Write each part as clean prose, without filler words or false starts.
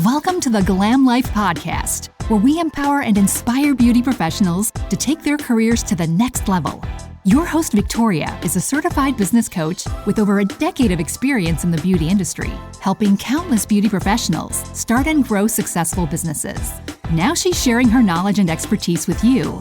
Welcome to the GlamLife Podcast, where we empower and inspire beauty professionals to take their careers to the next level. Your host, Victoria, is a certified business coach with over a decade of experience in the beauty industry, helping countless beauty professionals start and grow successful businesses. Now she's sharing her knowledge and expertise with you.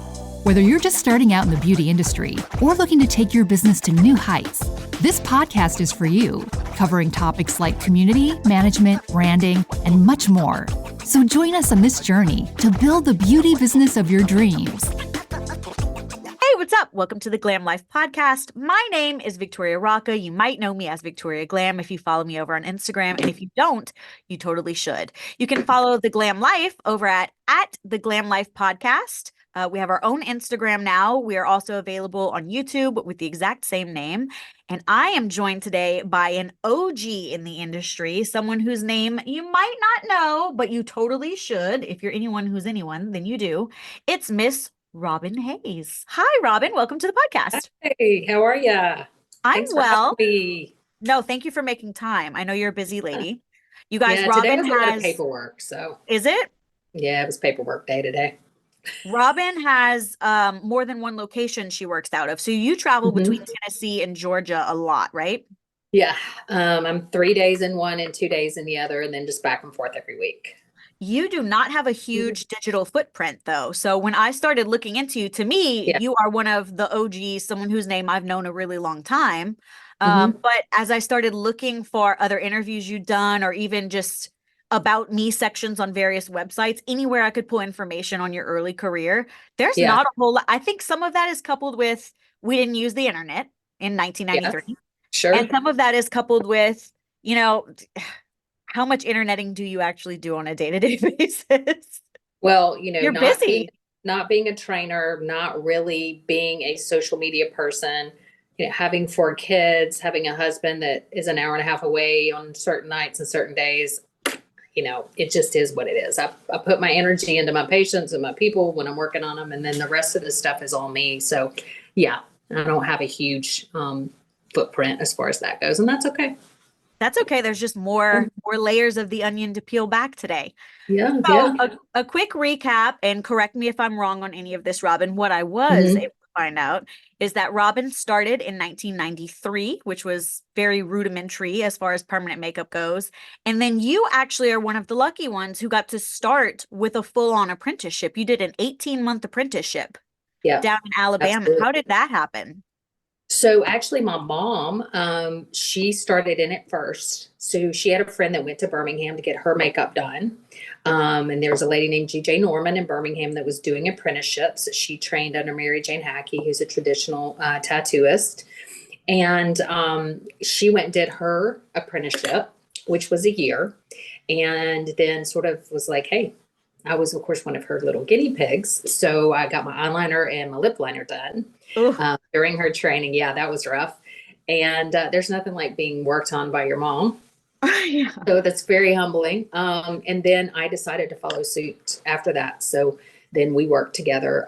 Whether you're just starting out in the beauty industry or looking to take your business to new heights, this podcast is for you, covering topics like community, management, branding, and much more. So join us on this journey to build the beauty business of your dreams. Hey, what's up? Welcome to the GlamLife Podcast. My name is Victoria Rocca. You might know me as Victoria Glam if you follow me over on Instagram. And if you don't, you totally should. You can follow the GlamLife over at the GlamLife Podcast. We have our own Instagram now. We are also available on YouTube with the exact same name. And I am joined today by an OG in the industry, someone whose name you might not know, but you totally should. If you're anyone who's anyone, then you do. It's Miss Robin Hayes. Hi, Robin. Welcome to the podcast. Hey, how are ya? I'm well. Me. No, thank you for making time. I know you're a busy lady. You guys, Yeah, Robin today was a lot of has paperwork. So Is it? yeah, it was paperwork day today. Robin has more than one location she works out of. So you travel between Tennessee and Georgia a lot, right? Yeah, I'm 3 days in one and 2 days in the other, and then just back and forth every week. You do not have a huge digital footprint, though. So when I started looking into you, to me, Yeah. you are one of the OGs, someone whose name I've known a really long time. But as I started looking for other interviews you've done, or even just about me sections on various websites, anywhere I could pull information on your early career, there's Yeah. not a whole lot. I think some of that is coupled with we didn't use the internet in 1993. Sure. And some of that is coupled with, you know, how much interneting do you actually do on a day-to-day basis? Well, you know, You're busy. Not being a trainer, not really being a social media person, you know, having 4 kids, having a husband that is an hour and a half away on certain nights and certain days. You know, it just is what it is. I put my energy into my patients and my people when I'm working on them, and then the rest of the stuff is all me. So yeah, I don't have a huge footprint as far as that goes, and that's okay. That's okay. There's just more layers of the onion to peel back today. Yeah. So Yeah. a quick recap, and correct me if I'm wrong on any of this, Robin. What I was able to find out is that Robin started in 1993, which was very rudimentary as far as permanent makeup goes. And then you actually are one of the lucky ones who got to start with a full-on apprenticeship. You did an 18-month apprenticeship down in Alabama. Absolutely. How did that happen? So actually my mom, she started in it first. So she had a friend that went to Birmingham to get her makeup done. And there was a lady named GJ Norman in Birmingham that was doing apprenticeships. She trained under Mary Jane Hackey, who's a traditional tattooist. And she went and did her apprenticeship, which was a year. And then sort of was like, hey, I was, of course, one of her little guinea pigs. So I got my eyeliner and my lip liner done during her training. Yeah, that was rough. And there's nothing like being worked on by your mom. Yeah. So that's very humbling. And then I decided to follow suit after that. So then we worked together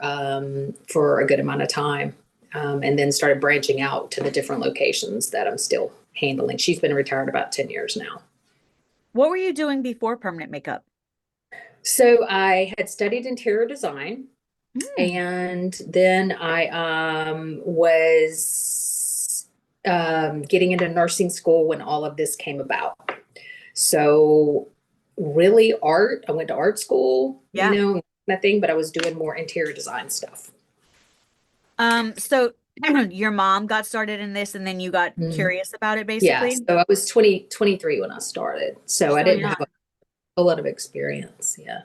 for a good amount of time, and then started branching out to the different locations that I'm still handling. She's been retired about 10 years now. What were you doing before permanent makeup? So I had studied interior design, and then I was getting into nursing school when all of this came about. So really art, I went to art school, you know, nothing, but I was doing more interior design stuff. So your mom got started in this, and then you got curious about it, basically? Yeah, so I was 23 when I started. So I didn't have a lot of experience. Yeah.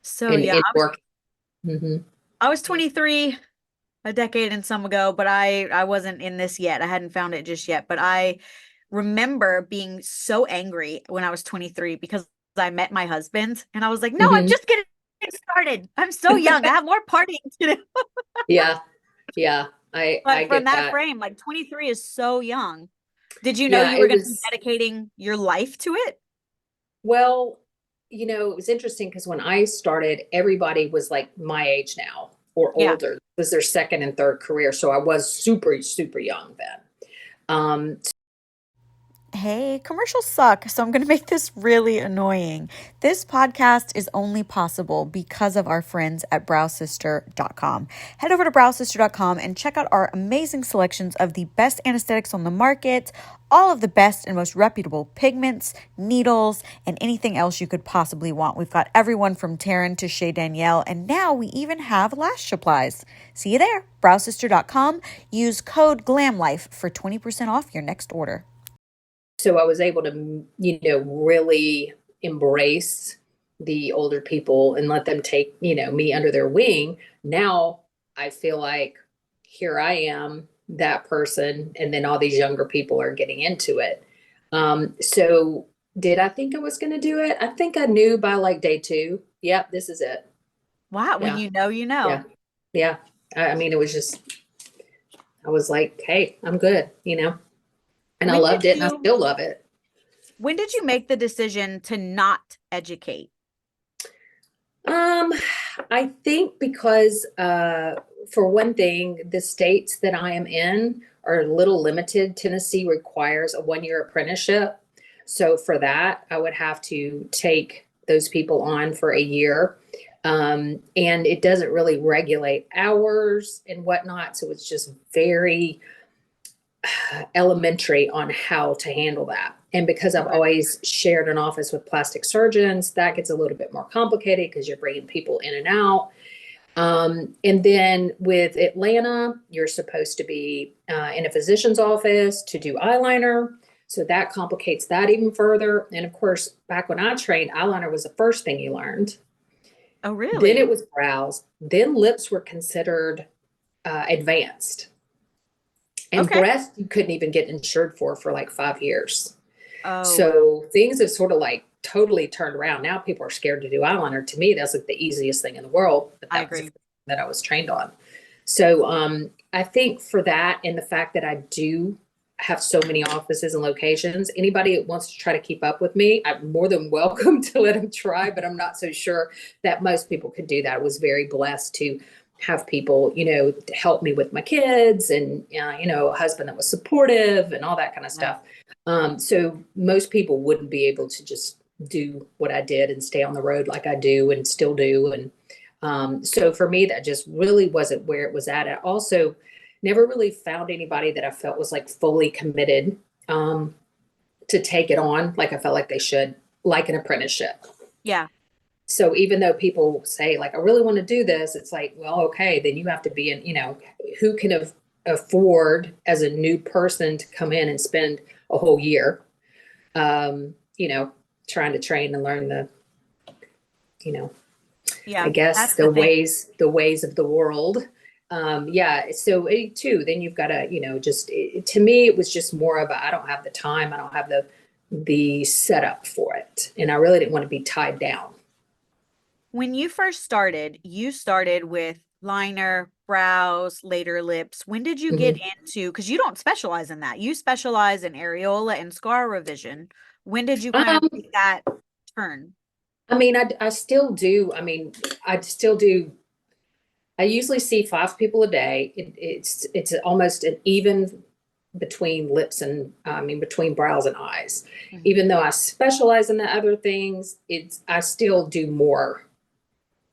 So I was 23 a decade and some ago, but I wasn't in this yet. I hadn't found it just yet. But I remember being so angry when I was 23 because I met my husband, and I was like, no, I'm just getting started. I'm so young. I have more partying to do. Yeah. I But get from that that. frame, like 23 is so young. Did you know you were going to be dedicating your life to it? Well, you know, it was interesting because when I started, everybody was like my age now or older. It was their second and third career. So I was super, super young then. Hey, commercials suck, so I'm going to make this really annoying. This podcast is only possible because of our friends at browsister.com. Head over to browsister.com and check out our amazing selections of the best anesthetics on the market, all of the best and most reputable pigments, needles, and anything else you could possibly want. We've got everyone from Taryn to Shay Danielle, and now we even have lash supplies. See you there, browsister.com. Use code GlamLife for 20% off your next order. So I was able to, really embrace the older people and let them take, me under their wing. Now I feel like here I am, that person, and then all these younger people are getting into it. So did I think I was going to do it? I think I knew by like day 2. Yep, this is it. Wow. When you know, you know. Yeah. I mean, it was just, I was like, hey, I'm good, and I loved it and I still love it. When did you make the decision to not educate? I think because, for one thing, the states that I am in are a little limited. Tennessee requires a 1-year apprenticeship. So for that, I would have to take those people on for a year. And it doesn't really regulate hours and whatnot. So it's just very elementary on how to handle that. And because I've always shared an office with plastic surgeons, that gets a little bit more complicated because you're bringing people in and out. And then with Atlanta, you're supposed to be in a physician's office to do eyeliner. So that complicates that even further. And of course, back when I trained, eyeliner was the first thing you learned. Oh, really? Then it was brows. Then lips were considered advanced. And breast, you couldn't even get insured for like 5 years. Oh. So things have sort of like totally turned around. Now people are scared to do eyeliner. To me, that's like the easiest thing in the world. But I agree. Was that I was trained on. So I think for that and the fact that I do have so many offices and locations, anybody that wants to try to keep up with me, I'm more than welcome to let them try, but I'm not so sure that most people could do that. I was very blessed to have people, to help me with my kids and, a husband that was supportive and all that kind of stuff. So most people wouldn't be able to just do what I did and stay on the road like I do and still do. And so for me, that just really wasn't where it was at. I also never really found anybody that I felt was like fully committed to take it on like I felt like they should, like an apprenticeship. Yeah. So even though people say like, I really want to do this, it's like, well, okay, then you have to be in, who can afford as a new person to come in and spend a whole year, trying to train and learn the, I guess the ways of the world. So too, then you've got to, to me, it was just more of I don't have the time. I don't have the setup for it. And I really didn't want to be tied down. When you first started, you started with liner, brows, later lips. When did you get into, because you don't specialize in that. You specialize in areola and scar revision. When did you kind of make that turn? I mean, I still do. I mean, I still do. I usually see 5 people a day. It's almost an even between lips and between brows and eyes. Mm-hmm. Even though I specialize in the other things, I still do more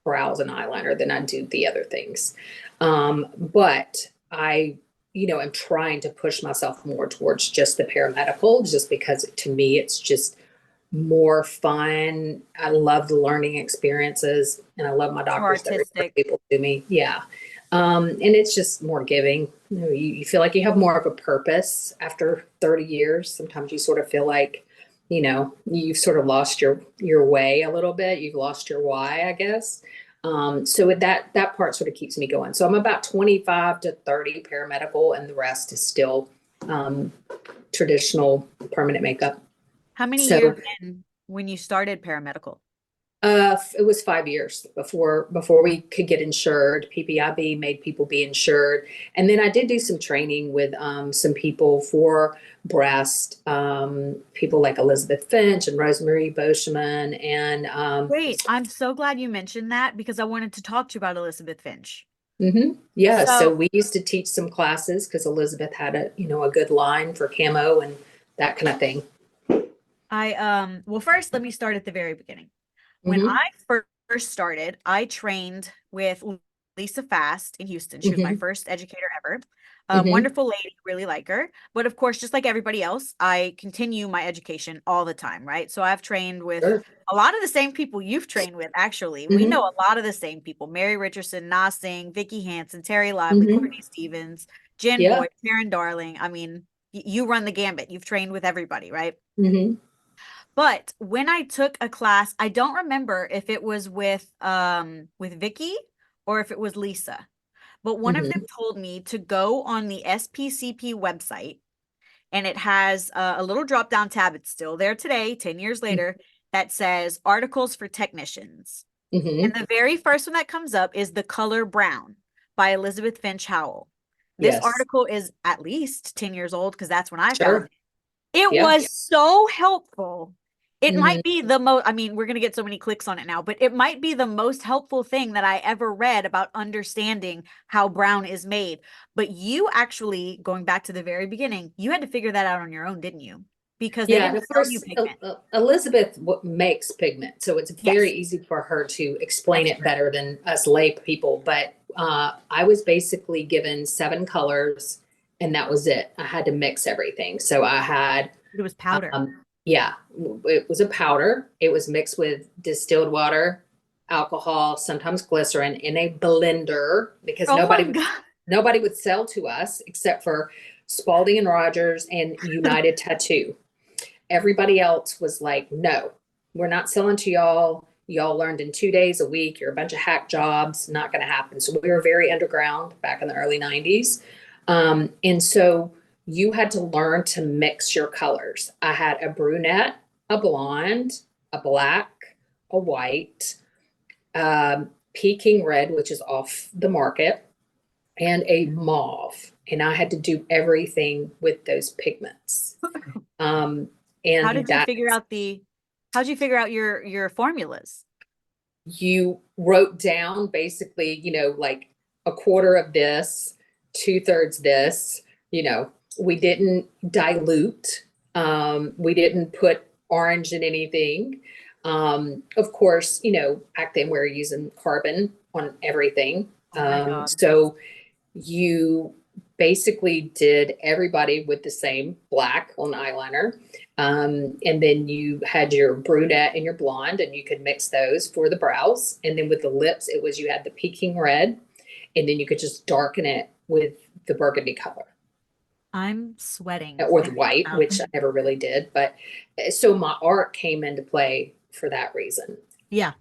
brows and eyeliner than I do the other things. But I, am trying to push myself more towards just the paramedical, just because to me, it's just more fun. I love the learning experiences and I love my doctors that refer people to me. Yeah. And it's just more giving. You feel like you have more of a purpose after 30 years. Sometimes you sort of feel like, you've sort of lost your way a little bit. You've lost your why, I guess. So that part sort of keeps me going. So I'm about 25 to 30 paramedical, and the rest is still traditional permanent makeup. How many years in when you started paramedical? It was 5 years before we could get insured. PPIB made people be insured. And then I did do some training with some people for breast, people like Elizabeth Finch and Rosemary Boschman. And Great. I'm so glad you mentioned that because I wanted to talk to you about Elizabeth Finch. Mm-hmm. Yeah. So we used to teach some classes because Elizabeth had a good line for camo and that kind of thing. Well, first, let me start at the very beginning. When Mm-hmm. I first started, I trained with Lisa Fast in Houston. She was my Mm-hmm. first educator ever. Mm-hmm. Wonderful lady, really like her. But of course, just like everybody else, I continue my education all the time, right? So I've trained with Sure. a lot of the same people you've trained with, actually. We know Mm-hmm. a lot of the same people: Mary Richardson, Na Singh, Vicky Hansen, Terry Lively, Mm-hmm. Courtney Stevens, Jen Yeah. Boyd, Karen Darling. I mean, you run the gambit. You've trained with everybody, right? Mm-hmm. But when I took a class, I don't remember if it was with Vicky or if it was Lisa. But one of them Mm-hmm. told me to go on the SPCP website, and it has a little drop down tab. It's still there today, 10 years later, that says articles for technicians. And Mm-hmm. the very first one that comes up is The Color Brown by Elizabeth Finch Howell. This Yes. article is at least 10 years old because that's when I found Sure. it. It Yeah. was so helpful. It Mm-hmm. might be the most, I mean, we're going to get so many clicks on it now, but it might be the most helpful thing that I ever read about understanding how brown is made. But you actually, going back to the very beginning, you had to figure that out on your own, didn't you? Because they Yeah, and didn't of sell you course, pigment. Elizabeth makes pigment, so it's very Yes, easy for her to explain that's it true. better than us lay people. But I was basically given 7 colors, and that was it. I had to mix everything. So I had, It was powder. yeah, it was a powder. It was mixed with distilled water, alcohol, sometimes glycerin, in a blender because Oh my God. nobody would sell to us except for Spalding and Rogers and United Tattoo. Everybody else was like, no, we're not selling to y'all. Y'all learned in 2 days a week. You're a bunch of hack jobs. Not going to happen. So we were very underground back in the early 90s. And so you had to learn to mix your colors. I had a brunette, a blonde, a black, a white, Peking red, which is off the market, and a mauve. And I had to do everything with those pigments. Um, How and did you that figure out how'd you figure out your formulas? you wrote down basically, like a quarter of this, 2/3 this, we didn't dilute. We didn't put orange in anything. Of course, back then we were using carbon on everything. Oh my God. So you basically did everybody with the same black on eyeliner. And then you had your brunette and your blonde, and you could mix those for the brows. And then with the lips, it was you had the Peking red, and then you could just darken it with the burgundy color I'm sweating or the thinking white, about. which I never really did. But so my art came into play for that reason. Yeah.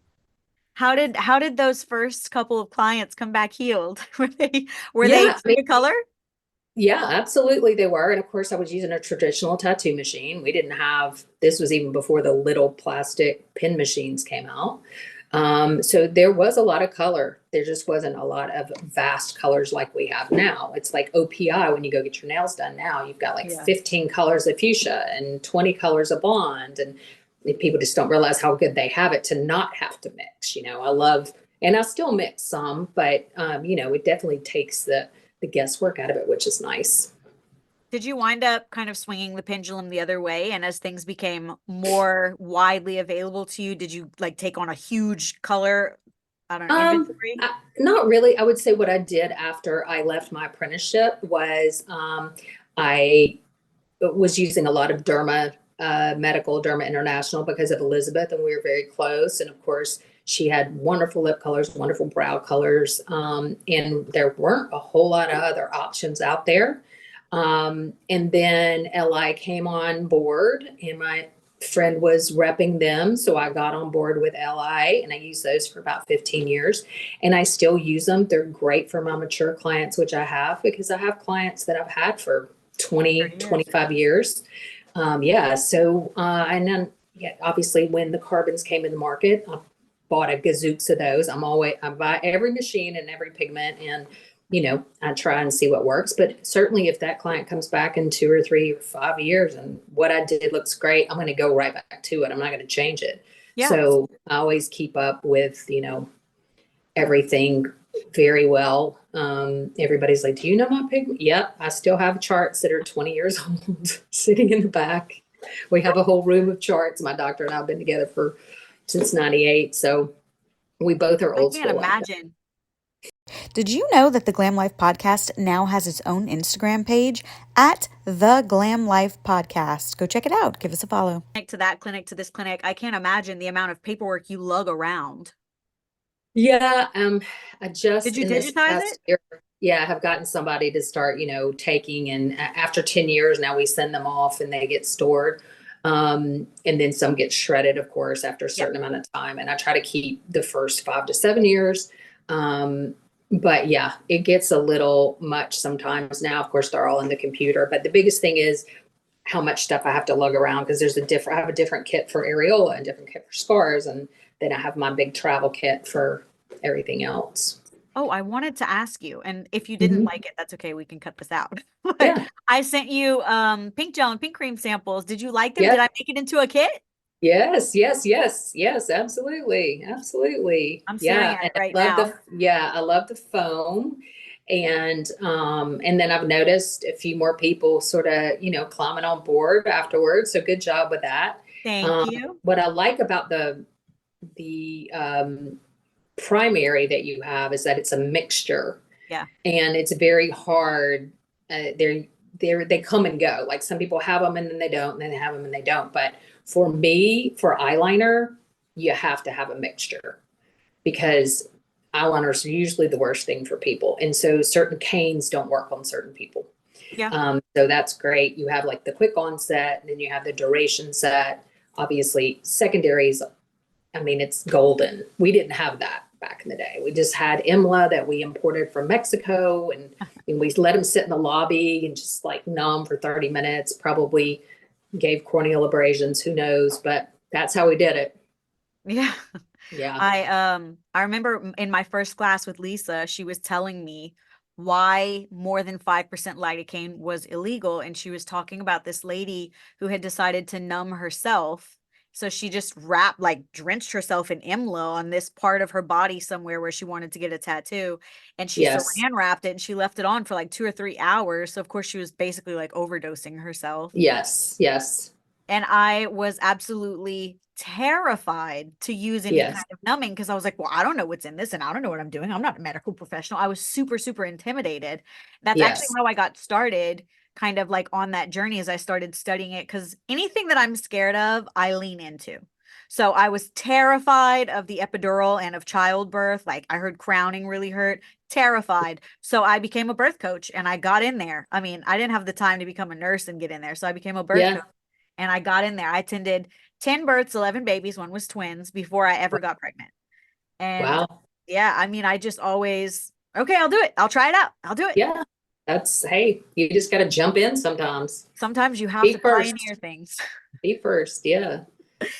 How did those first couple of clients come back healed? Were they Yeah, I true mean, to color? yeah, absolutely they were. And of course, I was using a traditional tattoo machine. We didn't have, this was even before the little plastic pin machines came out. So there was a lot of color. There just wasn't a lot of vast colors like we have now. It's like OPI when you go get your nails done now. You've got like Yeah. 15 colors of fuchsia and 20 colors of blonde. And people just don't realize how good they have it to not have to mix. I love, and I still mix some, but it definitely takes the guesswork out of it, which is nice. Did you wind up kind of swinging the pendulum the other way? And as things became more widely available to you, did you like take on a huge color, I don't know, inventory? Not really. I would say what I did after I left my apprenticeship was I was using a lot of medical Derma International because of Elizabeth, and we were very close. And of course, she had wonderful lip colors, wonderful brow colors, and there weren't a whole lot of other options out there. And then LI came on board, and my friend was repping them. So I got on board with LI, and I used those for about 15 years. And I still use them. They're great for my mature clients, which I have, because I have clients that I've had for 20, 30 years. 25 years. Yeah. So, and then, yeah, obviously when the carbons came in the market, I bought a gazooks of those. I buy every machine and every pigment, and I try and see what works. But certainly if that client comes back in 2 or 3 or 5 years and what I did looks great, I'm going to go right back to it. I'm not going to change it. Yeah. So I always keep up with, everything very well. Everybody's like, do you know my pigment? Yep. I still have charts that are 20 years old sitting in the back. We have a whole room of charts. My doctor and I have been together since 98. So we both are I old can't school like that. imagine. Did you know that the GlamLife Podcast now has its own Instagram page at the GlamLife Podcast? Go check it out. Give us a follow. To that clinic, to this clinic, I can't imagine the amount of paperwork you lug around. Yeah. I just, Did you in this digitize past it? year, yeah, I have gotten somebody to start, taking, and after 10 years, now we send them off and they get stored. And then some get shredded, of course, after a certain amount of time. And I try to keep the first 5 to 7 years. But yeah, it gets a little much sometimes. Now, of course, they're all in the computer, but the biggest thing is how much stuff I have to lug around, because I have a different kit for areola and different kit for scars. And then I have my big travel kit for everything else. Oh, I wanted to ask you, and if you didn't like it, that's okay. We can cut this out. But Yeah. I sent you pink gel and pink cream samples. Did you like them? Yeah. Did I make it into a kit? Yes, absolutely. Absolutely. I'm staring at it right now. I love the foam. And then I've noticed a few more people sort of, climbing on board afterwards. So good job with that. Thank you. What I like about the primary that you have is that it's a mixture. Yeah. And it's very hard. They come and go. Like some people have them and then they don't, and then they have them and they don't. But for me, for eyeliner, you have to have a mixture, because eyeliners are usually the worst thing for people. And so certain canes don't work on certain people. Yeah. So that's great. You have like the quick onset, and then you have the duration set. Obviously secondaries, I mean, it's golden. We didn't have that back in the day. We just had IMLA that we imported from Mexico, and we let them sit in the lobby and just like numb for 30 minutes, probably gave corneal abrasions, who knows, but that's how we did it. Yeah. Yeah. I remember in my first class with Lisa, she was telling me why more than 5% lidocaine was illegal. And she was talking about this lady who had decided to numb herself. So she just drenched herself in IMLA on this part of her body somewhere where she wanted to get a tattoo. And she saran wrapped it and she left it on for like 2 or 3 hours. So of course she was basically like overdosing herself. Yes. And I was absolutely terrified to use any kind of numbing, because I was like, well, I don't know what's in this and I don't know what I'm doing. I'm not a medical professional. I was super, super intimidated. That's actually how I got started, kind of like on that journey, as I started studying it, because anything that I'm scared of, I lean into. So I was terrified of the epidural and of childbirth. Like I heard crowning really hurt, terrified. So I became a birth coach and I got in there. I mean, I didn't have the time to become a nurse and get in there. So I became a birth coach and I got in there. I attended 10 births, 11 babies. One was twins before I ever got pregnant. And yeah, I mean, I just always, okay, I'll do it. I'll try it out. I'll do it. Yeah. Hey, you just got to jump in sometimes. Sometimes you have to pioneer things. Be first. Yeah.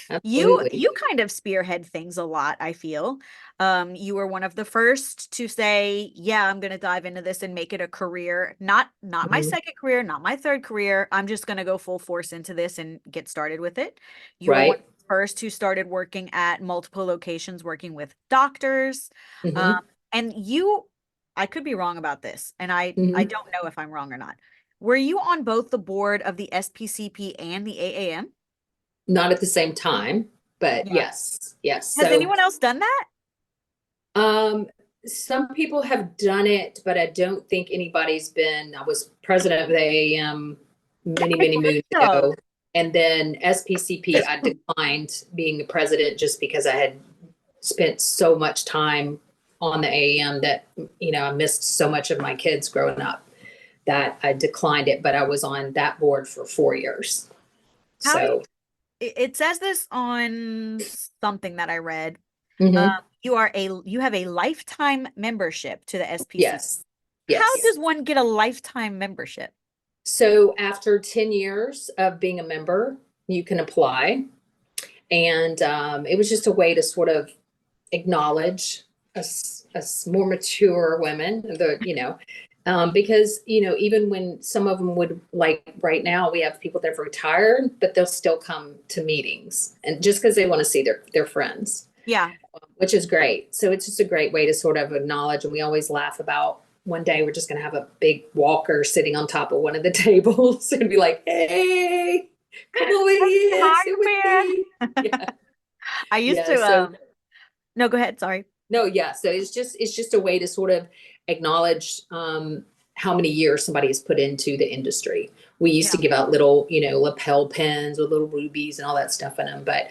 Absolutely. You kind of spearhead things a lot, I feel. You were one of the first to say, yeah, I'm going to dive into this and make it a career. Not my second career, not my third career. I'm just going to go full force into this and get started with it. You were one of the first who started working at multiple locations, working with doctors. And I could be wrong about this, and I don't know if I'm wrong or not. Were you on both the board of the SPCP and the AAM? Not at the same time, but yes. Has anyone else done that? Some people have done it, but I don't think anybody's been. I was president of the AAM many moons ago. And then SPCP, I declined being the president just because I had spent so much time on the AAM that, I missed so much of my kids growing up that I declined it, but I was on that board for 4 years. It says this on something that I read. You have a lifetime membership to the SPCP. Yes. How does one get a lifetime membership? So after 10 years of being a member, you can apply. And it was just a way to sort of acknowledge us more mature women, because, even when some of them would, like right now, we have people that have retired, but they'll still come to meetings, and just because they want to see their friends. Yeah. Which is great. So it's just a great way to sort of acknowledge. And we always laugh about one day we're just going to have a big walker sitting on top of one of the tables and be like, hey, Oh, it is. Hard, It would be. Yeah. I used Yeah. to, So no, go ahead. Sorry. no, yeah. So it's just a way to sort of acknowledge how many years somebody has put into the industry. We used to Yeah. give out little, lapel pins with little rubies and all that stuff in them. But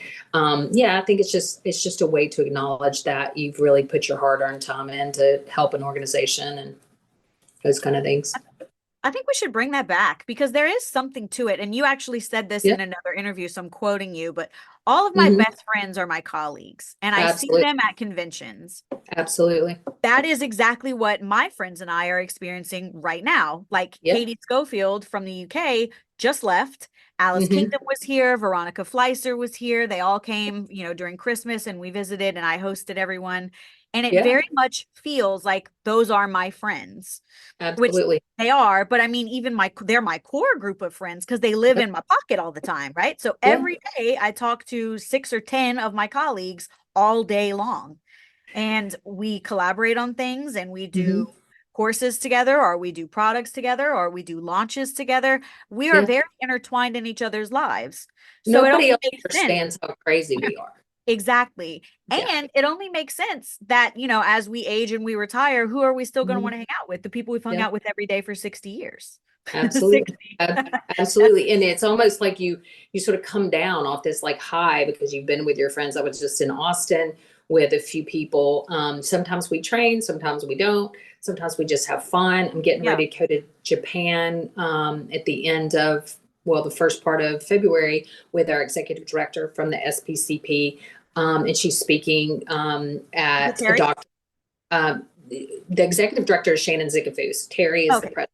yeah, I think it's just a way to acknowledge that you've really put your hard-earned time in to help an organization and those kind of things. I think we should bring that back because there is something to it. And you actually said this Yeah. in another interview, so I'm quoting you, but all of my Mhm. best friends are my colleagues and I see Absolutely. them at conventions. Absolutely. That is exactly what my friends and I are experiencing right now. Like Yeah. Katie Schofield from the UK just left. Alice Mhm. Kingdom was here. Veronica Fleiser was here. They all came, during Christmas and we visited and I hosted everyone. And it Yeah. very much feels like those are my friends, which Absolutely. they are. But I mean, even they're my core group of friends because they live in my pocket all the time, right? So Yeah. every day I talk to 6 or 10 of my colleagues all day long. And we collaborate on things and we do courses together, or we do products together, or we do launches together. We are Yeah. very intertwined in each other's lives. So Nobody it only else makes sense. understands how crazy we are. Exactly. Yeah. And it only makes sense that, as we age and we retire, who are we still going to Mhm. want to hang out with? The people we've hung Yeah. out with every day for 60 years. Absolutely. 60. Absolutely. And it's almost like you sort of come down off this like high because you've been with your friends. I was just in Austin with a few people. Sometimes we train, sometimes we don't. Sometimes we just have fun. I'm getting Yeah. ready to go to Japan at the end of, the first part of February with our executive director from the SPCP. And she's speaking at Terry? a doctor. The executive director is Shannon Zickafoos. Terry is the Okay. president.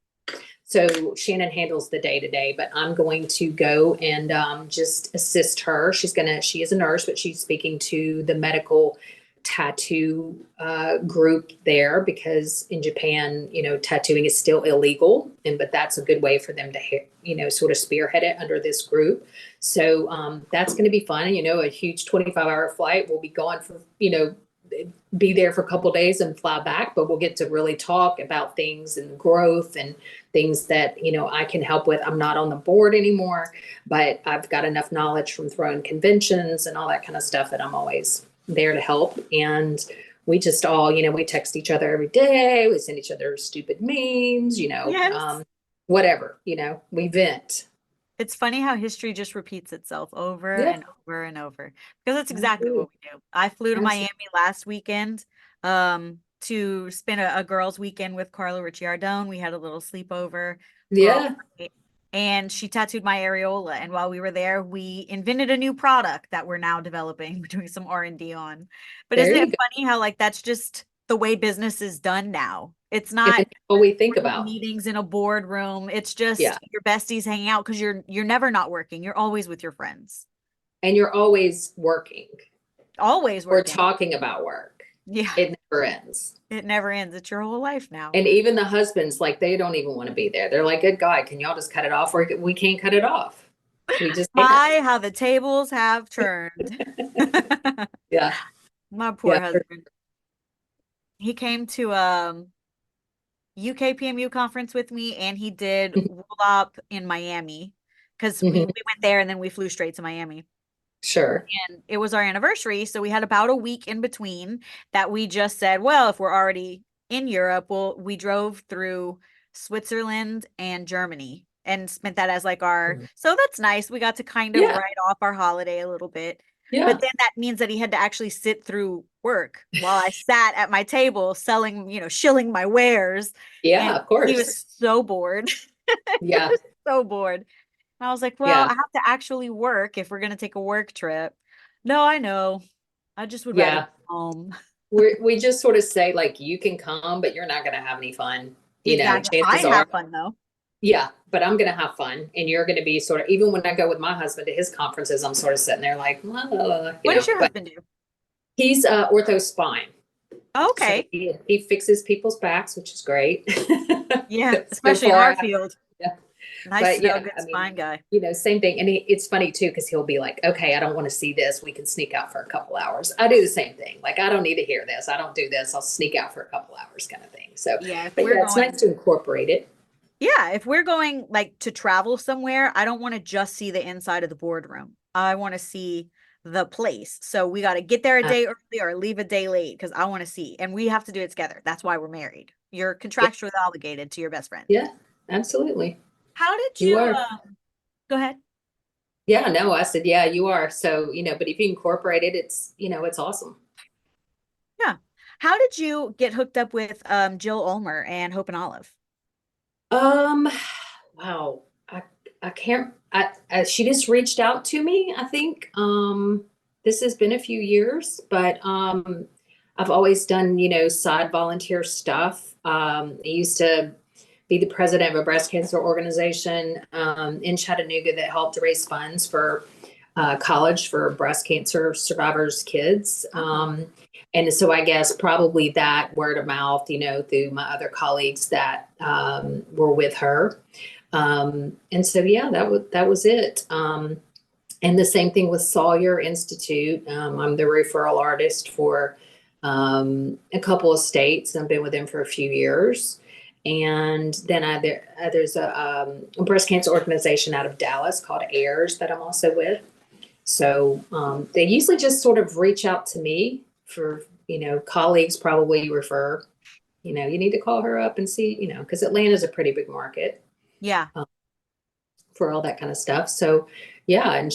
So Shannon handles the day to day, but I'm going to go and just assist her. She is a nurse, but she's speaking to the medical tattoo group there because in Japan, tattooing is still illegal, but that's a good way for them to, sort of spearhead it under this group. So that's going to be fun. A huge 25-hour flight. We'll be gone for, be there for a couple of days and fly back, but we'll get to really talk about things and growth and things that, I can help with. I'm not on the board anymore, but I've got enough knowledge from throwing conventions and all that kind of stuff that I'm always there to help. And we just all, we text each other every day. We send each other stupid memes, Yes. whatever, we vent. It's funny how history just repeats itself over Yeah. and over and over because that's exactly what we do. I flew to Absolutely. Miami last weekend to spend a girls' weekend with Carla Ricciardone. We had a little sleepover. Yeah. And she tattooed my areola. And while we were there, we invented a new product that we're now developing. We're doing some R&D on. But There isn't you it funny how that's just the way business is done now? It's not It's what we think about. meetings in a boardroom. It's just Yeah. your besties hanging out because you're never not working. You're always with your friends. And you're always working. Always We're working. talking about work. Yeah. It never ends. It never ends. It's your whole life now. And even the husbands, they don't even want to be there. They're like, good God, can y'all just cut it off? Or we can't cut it off. We just can't. My, how the tables have turned. Yeah. My poor Yeah. husband. He came to UK PMU conference with me and he did Roll Up in Miami because we went there and then we flew straight to Miami. Sure. And it was our anniversary. So we had about a week in between that we just said, well, if we're already in Europe, we drove through Switzerland and Germany and spent that as so that's nice. We got to kind of write off our holiday a little bit. Yeah. But then that means that he had to actually sit through work while I sat at my table selling, shilling my wares. Yeah, And of course. he was so bored. Yeah. So bored. And I was like, well, Yeah. I have to actually work if we're going to take a work trip. No, I know. I just would rather be home. We just sort of say you can come, but you're not going to have any fun. Exactly. I have fun though. Yeah, but I'm going to have fun. And you're going to be sort of, even when I go with my husband to his conferences, I'm sort of sitting there like, what does your husband do? He's ortho spine. Okay. So he fixes people's backs, which is great. Yeah, especially in our field. Yeah. Nice to know a good spine guy. Same thing. And it's funny too, because he'll be like, okay, I don't want to see this. We can sneak out for a couple hours. I do the same thing. I don't need to hear this. I don't do this. I'll sneak out for a couple hours kind of thing. So yeah, it's nice to incorporate it. Yeah, if we're going like to travel somewhere, I don't want to just see the inside of the boardroom. I want to see the place. So we got to get there a Uh, day early or leave a day late because I want to see. And we have to do it together. That's why we're married. You're yeah, contractually obligated to your best friend. yeah, absolutely. How did You you are. go ahead? Yeah, no, I said, yeah, you are. So, but if you incorporate it, it's awesome. Yeah. How did you get hooked up with Jill Ulmer and Hope and Olive? Um, wow. I can't, she just reached out to me, I think. This has been a few years, but, I've always done, side volunteer stuff. I used to be the president of a breast cancer organization, in Chattanooga that helped raise funds for, college for breast cancer survivors' kids. And so I guess probably that word of mouth, through my other colleagues that, were with her. And so, yeah, that was it. And the same thing with Sawyer Institute. I'm the referral artist for, a couple of states. I've been with them for a few years. And then there's a breast cancer organization out of Dallas called AIRS that I'm also with. So, they usually just sort of reach out to me for, colleagues probably refer, you need to call her up and see, because Atlanta's a pretty big market, Yeah. for all that kind of stuff. So, yeah, and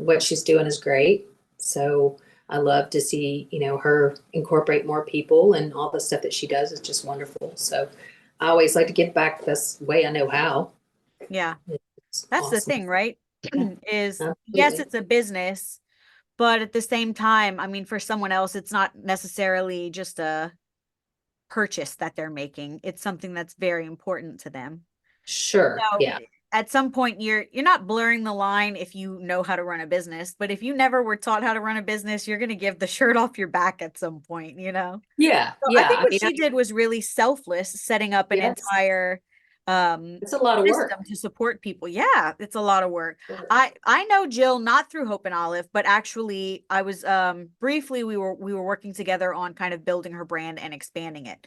what she's doing is great. So I love to see, her incorporate more people, and all the stuff that she does is just wonderful. So I always like to give back this way I know how. Yeah. It's That's the awesome. thing, right? Is yes, Absolutely. it's a business, but at the same time, I mean, for someone else, it's not necessarily just a purchase that they're making. It's something that's very important to them. Sure. So Yeah. at some point you're not blurring the line if you know how to run a business, but if you never were taught how to run a business, you're going to give the shirt off your back at some point, Yeah. So I Yeah. think what she did was really selfless, setting up an Yes, entire it's a lot of system work. to support people. Yeah, it's a lot of work. I know Jill not through Hope and Olive, but actually I was briefly we were working together on kind of building her brand and expanding it.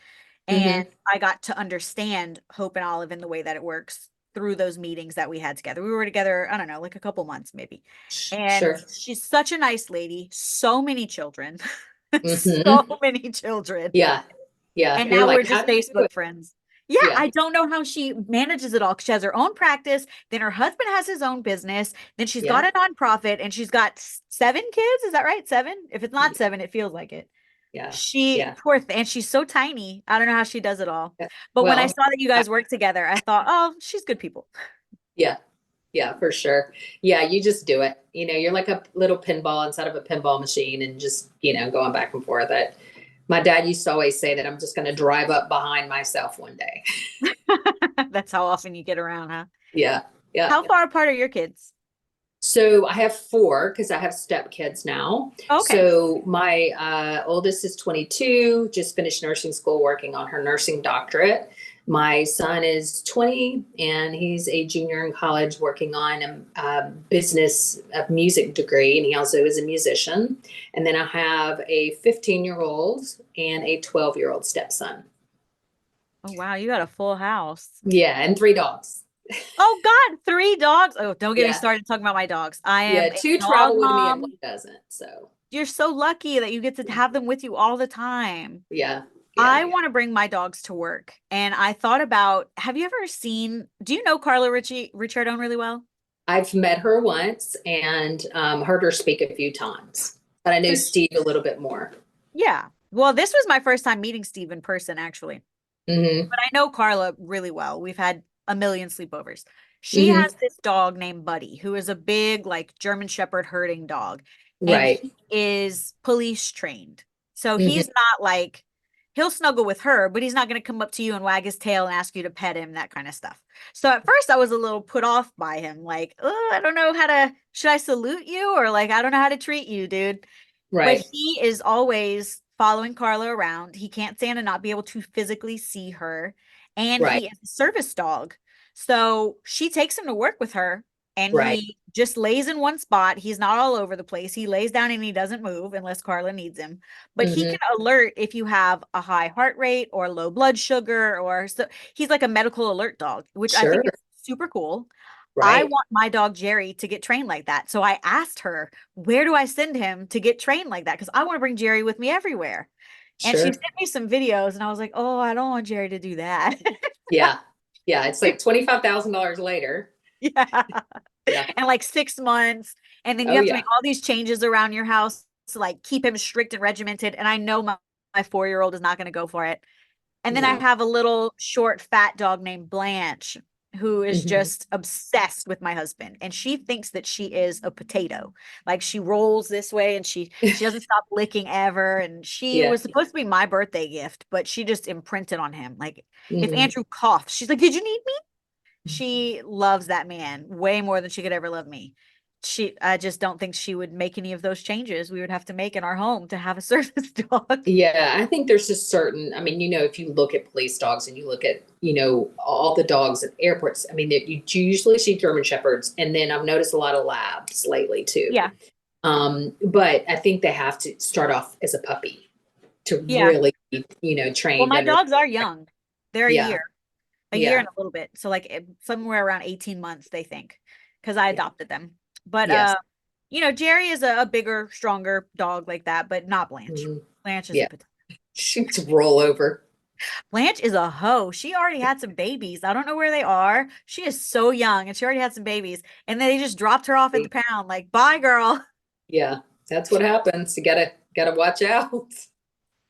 And Hmm. I got to understand Hope and Olive in the way that it works through those meetings that we had together. We were together, I don't know, like a couple months maybe. And Sure. she's such a nice lady, so many children. So Hmm. many children. Yeah. Yeah. And You're now we're like, how just do you do Facebook it? friends. Yeah, Yeah. I don't know how she manages it all. 'Cause she has her own practice, then her husband has his own business, then she's got Yeah. a nonprofit, and she's got 7 kids. Is that right? 7? If it's not 7, it feels like it. Yeah. She Yeah. and she's so tiny. I don't know how she does it all. Yeah. But when I Well, saw that you I- guys work together, I thought, oh, she's good people. yeah. Yeah, for sure. Yeah, you just do it. You're like a little pinball inside of a pinball machine, and just, going back and forth. That my dad used to always say that I'm just going to drive up behind myself one day. That's how often you get around, huh? Yeah. Yeah. How far apart are your kids? So I have 4 because I have stepkids now. Okay. So my oldest is 22, just finished nursing school, working on her nursing doctorate. My son is 20, and he's a junior in college working on a business of music degree, and he also is a musician. And then I have a 15-year-old and a 12-year-old stepson. Oh, wow. You got a full house. Yeah, and 3 dogs. Oh God, 3 dogs. Oh, don't get me Yeah. started talking about my dogs. I am Yeah, a 2 dog travel with me and mom. 1 doesn't. So You're so lucky that you get to have them with you all the time. yeah. I Yeah. want to bring my dogs to work. And I thought about, have you ever do you know Carla Ricciardone really well? I've met her once and heard her speak a few times, but I know So Steve a little bit more. yeah. Well, this was my first time meeting Steve in person, actually. Hmm. But I know Carla really well. We've had a million sleepovers. She Hmm. has this dog named Buddy, who is a big, like, German Shepherd herding dog. And Right. he is police trained. So Hmm. he's not like, he'll snuggle with her, but he's not going to come up to you and wag his tail and ask you to pet him, that kind of stuff. So at first I was a little put off by him. Like, oh, I don't know should I salute you? Or like, I don't know how to treat you, dude. But Right. he is always following Carla around. He can't stand to not be able to physically see her. And Right. he is a service dog. So she takes him to work with her. and Right. he just lays in one spot. He's not all over the place. He lays down and he doesn't move unless Carla needs him. But he Mhm. can alert if you have a high heart rate or low blood sugar, or so he's like a medical alert dog, which I think Sure. is super cool. I Right. want my dog Jerry to get trained like that. So I asked her, where do I send him to get trained like that? Because I want to bring Jerry with me everywhere. And she Sure. sent me some videos, and I was like, oh, I don't want Jerry to do that. Yeah. Yeah. It's like $25,000 later. Yeah. Yeah. And like 6 months. And then you Oh have to yeah. make all these changes around your house to like keep him strict and regimented. And I know my 4-year-old is not going to go for it. And then I No. have a little short, fat dog named Blanche, who is Mhm. just obsessed with my husband. And she thinks that she is a potato. Like she rolls this way and she doesn't stop licking ever. And she Yeah. was supposed to be my birthday gift, but she just imprinted on him. Like if Mhm. Andrew coughs, she's like, did you need me? She loves that man way more than she could ever love me. I just don't think she would make any of those changes we would have to make in our home to have a service dog. Yeah, I think there's just certain, I mean, if you look at police dogs and you look at, all the dogs at airports, I mean, that you usually see German Shepherds, and then I've noticed a lot of Labs lately too. Yeah. But I think they have to start off as a puppy to Yeah. really, trained. Well, my under. dogs are young. They're Yeah. a year Yeah. and a little bit. So like somewhere around 18 months, they think, because I Yeah. adopted them. But Yes. Jerry is a bigger, stronger dog like that, but not Blanche. Mhm. Blanche is Yeah. a potato. She would roll over. Blanche is a hoe. She already had some babies. I don't know where they are. She is so young and she already had some babies. And then they just dropped her off at the pound. Like, bye, girl. Yeah. That's what happens. You gotta watch out.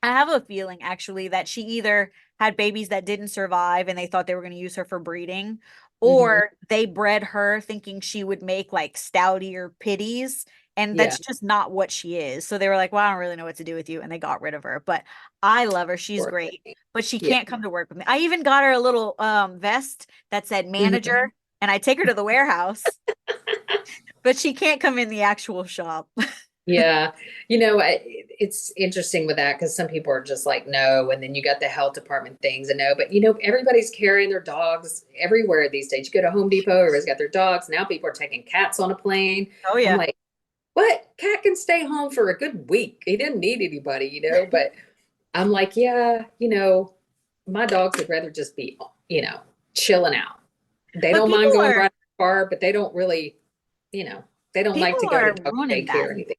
I have a feeling actually that she either had babies that didn't survive and they thought they were going to use her for breeding, or they bred her thinking she would make like stouty or pitties. And Yeah. that's just not what she is. So they were like, well, I don't really know what to do with you. And they got rid of her. But I love her. She's Poor great. thing. But she Yeah. can't come to work with me. I even got her a little vest that said manager, Mhm. and I take her to the warehouse. But she can't come in the actual shop. Yeah. It's interesting with that because some people are just like, no. And then you got the health department things and no, but everybody's carrying their dogs everywhere these days. You go to Home Depot, everybody's got their dogs. Now people are taking cats on a plane. Oh, yeah. I'm like, what? Cat can stay home for a good week. He didn't need anybody, but I'm like, yeah, my dogs would rather just be, chilling out. They But don't mind people going are- right far, but they don't really, they don't like to People go are to dog ruining daycare or that. anything.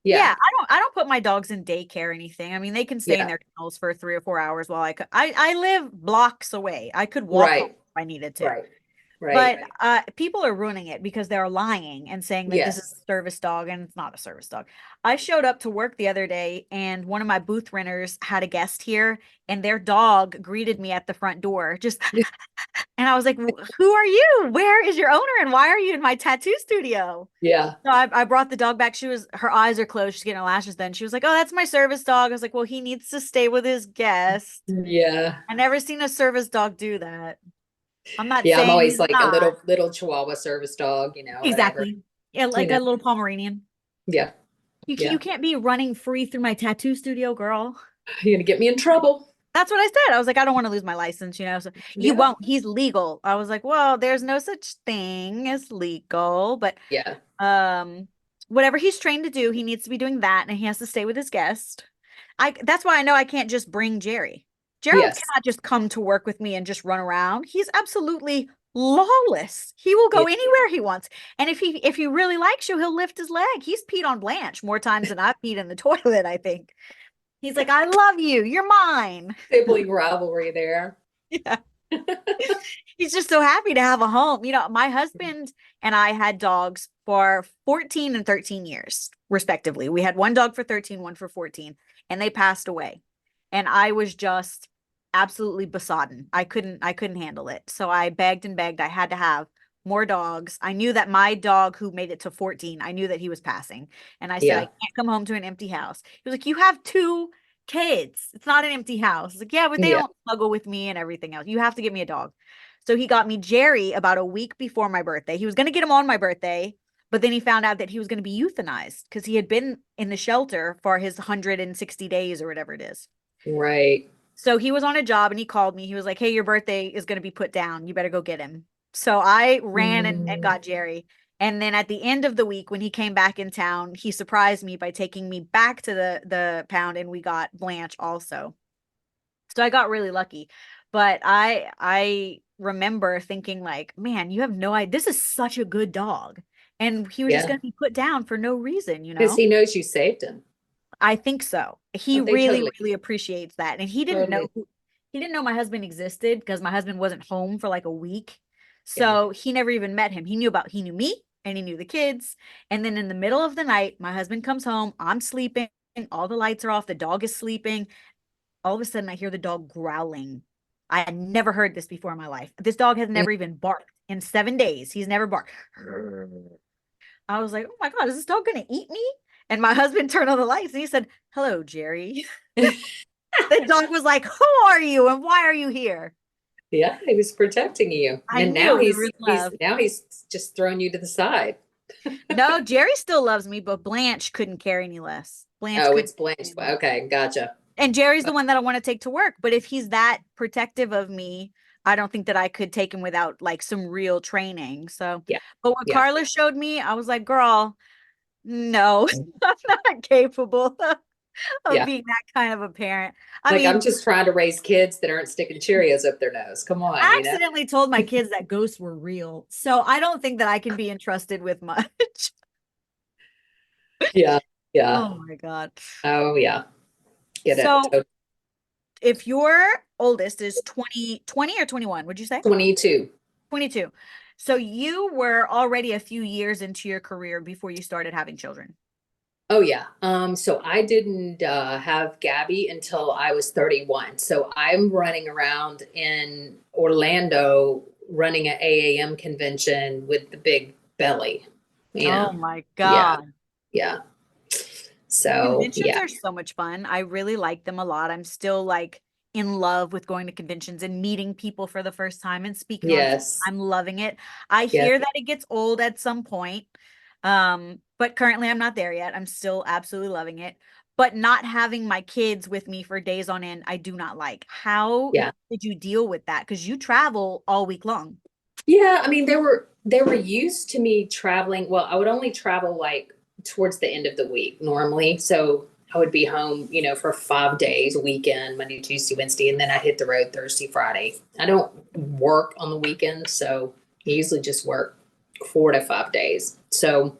Yeah, I don't put my dogs in daycare or anything. I mean, they can stay in Yeah. their kennels for 3 or 4 hours while I live blocks away. I could walk home Right. if I needed to. Right. Right. But people are ruining it because they're lying and saying that this is Yes. a service dog, and it's not a service dog. I showed up to work the other day and one of my booth renters had a guest here and their dog greeted me at the front door. Just and I was like, who are you? Where is your owner? And why are you in my tattoo studio? Yeah. So I brought the dog back. Her eyes are closed. She's getting her lashes done. She was like, oh, that's my service dog. I was like, well, he needs to stay with his guest. Yeah. I never seen a service dog do that. I'm not Yeah. saying I'm always he's like not. a little Chihuahua service dog, whatever. Exactly. Yeah, like a little Pomeranian. Yeah. You can't be running free through my tattoo studio, girl. You're gonna get me in trouble. That's what I said. I was like, I don't want to lose my license, So you Yeah. won't. He's legal. I was like, well, there's no such thing as legal, but Yeah. whatever he's trained to do, he needs to be doing that, and he has to stay with his guest. That's why I know I can't just bring Jerry. Gerald Yes. cannot just come to work with me and just run around. He's absolutely lawless. He will go Yeah. anywhere he wants. And if he really likes you, he'll lift his leg. He's peed on Blanche more times than I've peed in the toilet, I think. He's like, I love you. You're mine. Sibling rivalry there. Yeah. He's just so happy to have a home. My husband and I had dogs for 14 and 13 years, respectively. We had one dog for 13, one for 14, and they passed away. And I was just absolutely besotted. I couldn't handle it. So I begged and begged. I had to have more dogs. I knew that my dog who made it to 14, I knew that he was passing. And I said, Yeah. I can't come home to an empty house. He was like, you have 2 kids. It's not an empty house. I was like, yeah, but they Yeah. don't snuggle with me and everything else. You have to get me a dog. So he got me Jerry about a week before my birthday. He was going to get him on my birthday, but then he found out that he was going to be euthanized because he had been in the shelter for his 160 days or whatever it is. Right. So he was on a job and he called me. He was like, hey, your birthday is going to be put down. You better go get him. So I ran and got Jerry. And then at the end of the week, when he came back in town, he surprised me by taking me back to the pound, and we got Blanche also. So I got really lucky. But I remember thinking like, man, you have no idea. This is such a good dog. And he was just going to be put down for no reason, Because he knows you saved him. I think so. He really appreciates that. And he didn't know my husband existed because my husband wasn't home for like a week. So he never even met him. He knew me and he knew the kids. And then in the middle of the night, my husband comes home. I'm sleeping. All the lights are off. The dog is sleeping. All of a sudden I hear the dog growling. I had never heard this before in my life. This dog has never even barked in 7 days. He's never barked. I was like, oh my God, is this dog going to eat me? And my husband turned on the lights and he said, hello, Jerry. The dog was like, who are you? And why are you here? Yeah, he was protecting you. And now he's just throwing you to the side. No, Jerry still loves me, but Blanche couldn't care any less. It's Blanche. Okay, gotcha. And Jerry's the one that I want to take to work. But if he's that protective of me, I don't think that I could take him without like some real training. So, but what Carla showed me, I was like, girl, no, I'm not capable of being that kind of a parent. I mean, I'm just trying to raise kids that aren't sticking Cheerios up their nose. Come on. I accidentally told my kids that ghosts were real. So I don't think that I can be entrusted with much. Yeah. Oh my God. Oh yeah. So if your oldest is 20 or 21, would you say? 22. 22. So you were already a few years into your career before you started having children. Oh yeah. So I didn't have Gabby until I was 31. So I'm running around in Orlando running an AAM convention with the big belly. Oh my God. Yeah. So conventions are so much fun. I really like them a lot. I'm still like in love with going to conventions and meeting people for the first time and speaking. Yes. I'm loving it. I hear that it gets old at some point. But currently I'm not there yet. I'm still absolutely loving it. But not having my kids with me for days on end, I do not like. How did you deal with that? Because you travel all week long. Yeah, I mean, they were used to me traveling. Well, I would only travel like towards the end of the week normally. So I would be home, for 5 days, a weekend, Monday, Tuesday, Wednesday, and then I hit the road Thursday, Friday. I don't work on the weekends, so I usually just work 4 to 5 days. So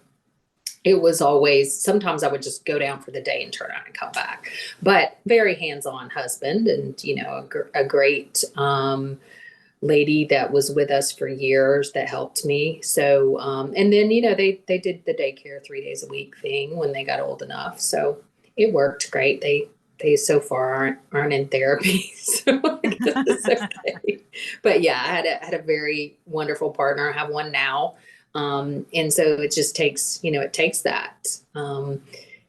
it was always, sometimes I would just go down for the day and turn around and come back. But very hands-on husband and, a great lady that was with us for years that helped me. So, and then, they did the daycare 3 days a week thing when they got old enough. So it worked great. They so far aren't in therapy. So I guess it's okay. But yeah, I had a very wonderful partner. I have one now. And so it just takes, it takes that, a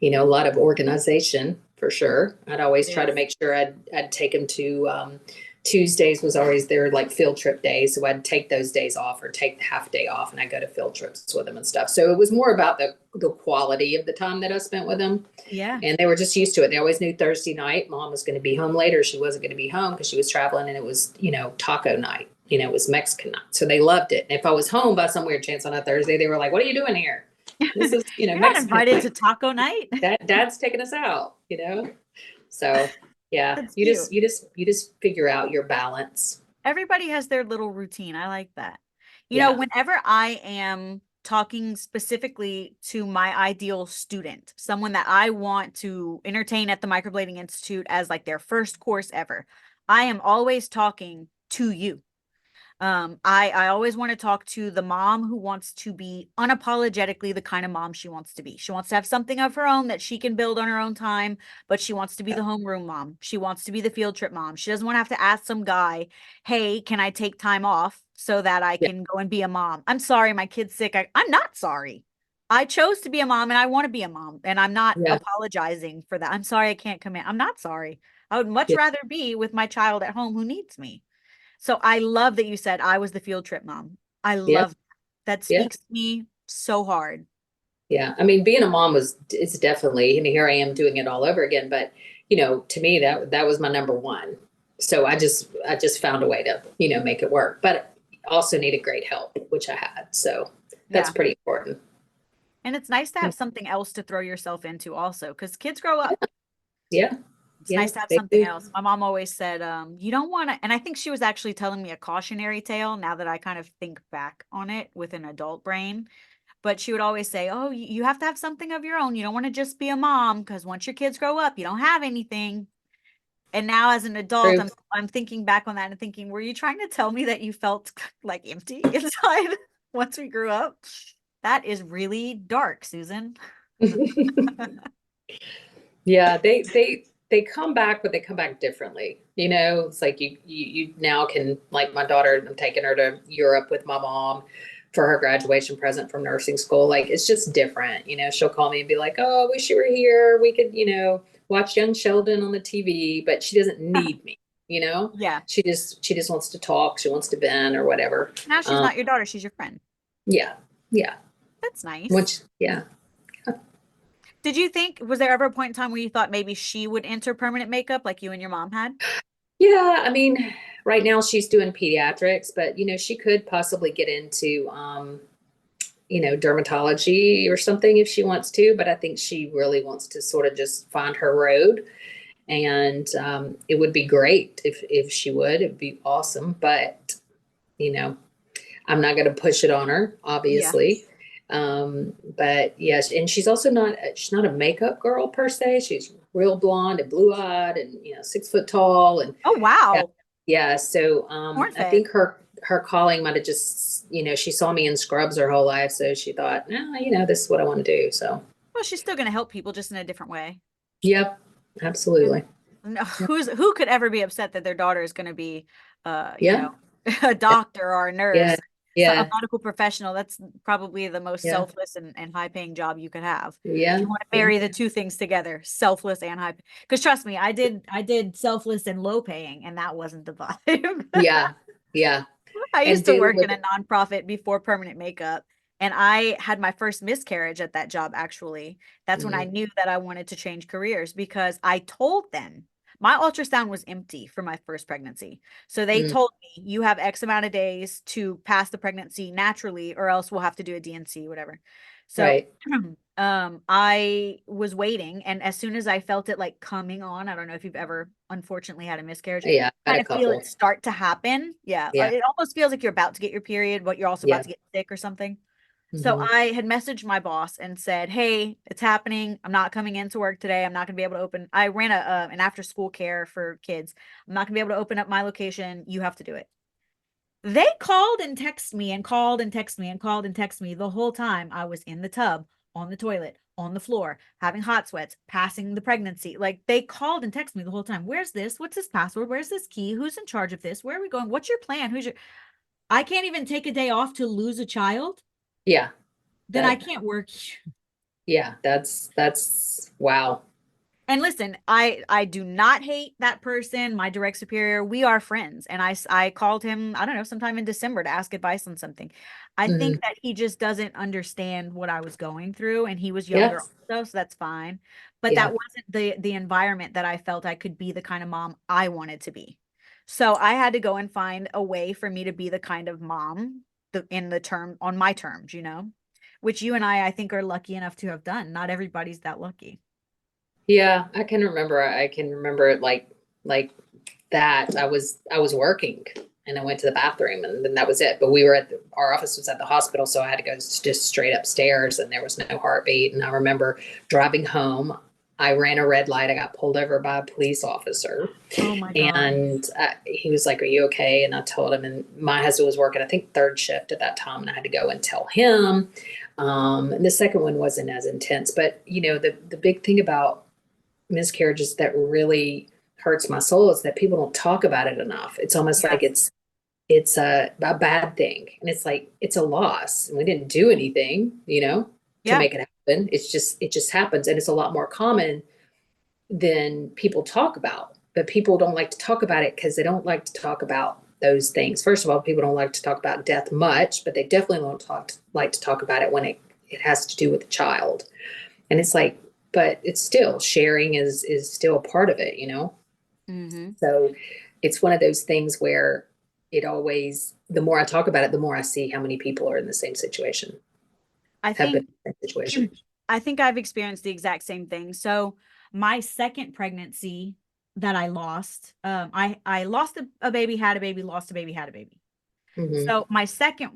lot of organization for sure. I'd always try to make sure I'd take them to, Tuesdays was always their like field trip days. So I'd take those days off or take the half day off and I'd go to field trips with them and stuff. So it was more about the quality of the time that I spent with them. Yeah. And they were just used to it. They always knew Thursday night, mom was going to be home later. She wasn't going to be home because she was traveling and it was, taco night, it was Mexican night. So they loved it. And if I was home by some weird chance on a Thursday, they were like, what are you doing here? This is, You're not invited to taco night. Dad's taking us out, So yeah, you just figure out your balance. Everybody has their little routine. I like that. Whenever I am talking specifically to my ideal student, someone that I want to entertain at the Microblading Institute as like their first course ever, I am always talking to you. I always want to talk to the mom who wants to be unapologetically the kind of mom she wants to be. She wants to have something of her own that she can build on her own time, but she wants to be the homeroom mom. She wants to be the field trip mom. She doesn't want to have to ask some guy, hey, can I take time off so that I can go and be a mom? I'm sorry, my kid's sick. I'm not sorry. I chose to be a mom and I want to be a mom and I'm not apologizing for that. I'm sorry I can't come in. I'm not sorry. I would much rather be with my child at home who needs me. So I love that you said I was the field trip mom. I love that. Speaks to me so hard. Yeah. I mean, being a mom it's definitely, here I am doing it all over again. But, to me, that was my number one. So I just found a way to, make it work, but also needed great help, which I had. So That's Yeah. pretty important. And it's nice to have something else to throw yourself into also, because kids grow up. Yeah. It's Yeah, nice to have they something do. else. My mom always said, you don't want to, and I think she was actually telling me a cautionary tale now that I kind of think back on it with an adult brain. But she would always say, oh, you have to have something of your own. You don't want to just be a mom, because once your kids grow up, you don't have anything. And now as an adult, True. I'm thinking back on that and thinking, were you trying to tell me that you felt like empty inside once we grew up? That is really dark, Susan. Yeah, they come back, but they come back differently. It's like you now can, like my daughter, I'm taking her to Europe with my mom for her graduation present from nursing school. Like, it's just different. She'll call me and be like, "Oh, I wish you were here. We could, watch Young Sheldon on the TV," but she doesn't need me. Yeah. She just wants to talk. She wants to vent or whatever. Now she's not your daughter, she's your friend. Yeah. Yeah. That's nice. Yeah. Did you think, was there ever a point in time where you thought maybe she would enter permanent makeup like you and your mom had? Yeah, I mean, right now she's doing pediatrics, but she could possibly get into dermatology or something if she wants to, but I think she really wants to sort of just find her road. And it would be great if she would. It'd be awesome, but I'm not going to push it on her, obviously. But yes, and she's also she's not a makeup girl per se. She's real blonde and blue eyed and 6 foot tall. And oh wow. Yeah. So I think her calling might have just, she saw me in scrubs her whole life, so she thought, no, this is what I want to do. So well, she's still going to help people, just in a different way. Yep, absolutely. No, who could ever be upset that their daughter is going to be a doctor or a nurse? Yeah. A medical professional. That's probably the most selfless and high paying job you could have. Yeah. You want to marry the two things together, selfless and high. Because trust me, I did selfless and low paying, and that wasn't the vibe. Yeah. I used to work in a nonprofit before permanent makeup, and I had my first miscarriage at that job. Actually, that's when I knew that I wanted to change careers, because I told them my ultrasound was empty for my first pregnancy. So they told me, you have X amount of days to pass the pregnancy naturally, or else we'll have to do a DNC, whatever. So I was waiting, and as soon as I felt it like coming on, I don't know if you've ever unfortunately had a miscarriage. Yeah, I kind of feel it start to happen. Yeah. It almost feels like you're about to get your period, but you're also about to get sick or something. So I had messaged my boss and said, hey, it's happening. I'm not coming into work today. I'm not going to be able to open. I ran an after school care for kids. I'm not going to be able to open up my location. You have to do it. They called and texted me and called and texted me and called and texted me the whole time I was in the tub, on the toilet, on the floor, having hot sweats, passing the pregnancy. Like, they called and texted me the whole time. Where's this? What's this password? Where's this key? Who's in charge of this? Where are we going? What's your plan? I can't even take a day off to lose a child. Yeah. Then I can't work. Yeah. That's wow. And listen, I do not hate that person, my direct superior. We are friends. And I called him, I don't know, sometime in December to ask advice on something. I think that he just doesn't understand what I was going through, and he was younger also, so that's fine. But that wasn't the environment that I felt I could be the kind of mom I wanted to be. So I had to go and find a way for me to be the kind of mom on my terms, which you and I think are lucky enough to have done. Not everybody's that lucky. Yeah, I can remember it like that. I was working and I went to the bathroom, and then that was it. But our office was at the hospital, so I had to go just straight upstairs, and there was no heartbeat. And I remember driving home. I ran a red light. I got pulled over by a police officer. Oh my God. And he was like, "Are you okay?" And I told him, and my husband was working, I think, third shift at that time. And I had to go and tell him. And the second one wasn't as intense, but the big thing about miscarriages that really hurts my soul is that people don't talk about it enough. It's almost like it's a bad thing. And it's like, it's a loss. And we didn't do anything, to make it happen. It just happens. And it's a lot more common than people talk about, but people don't like to talk about it because they don't like to talk about those things. First of all, people don't like to talk about death much, but they definitely don't like to talk about it when it has to do with the child. And it's like, but it's still, sharing is still a part of it, So it's one of those things where the more I talk about it, the more I see how many people are in the same situation. I have been think in that situation. I think I've experienced the exact same thing. So my second pregnancy that I lost, I lost a baby, had a baby, lost a baby, had a baby. Mm-hmm. So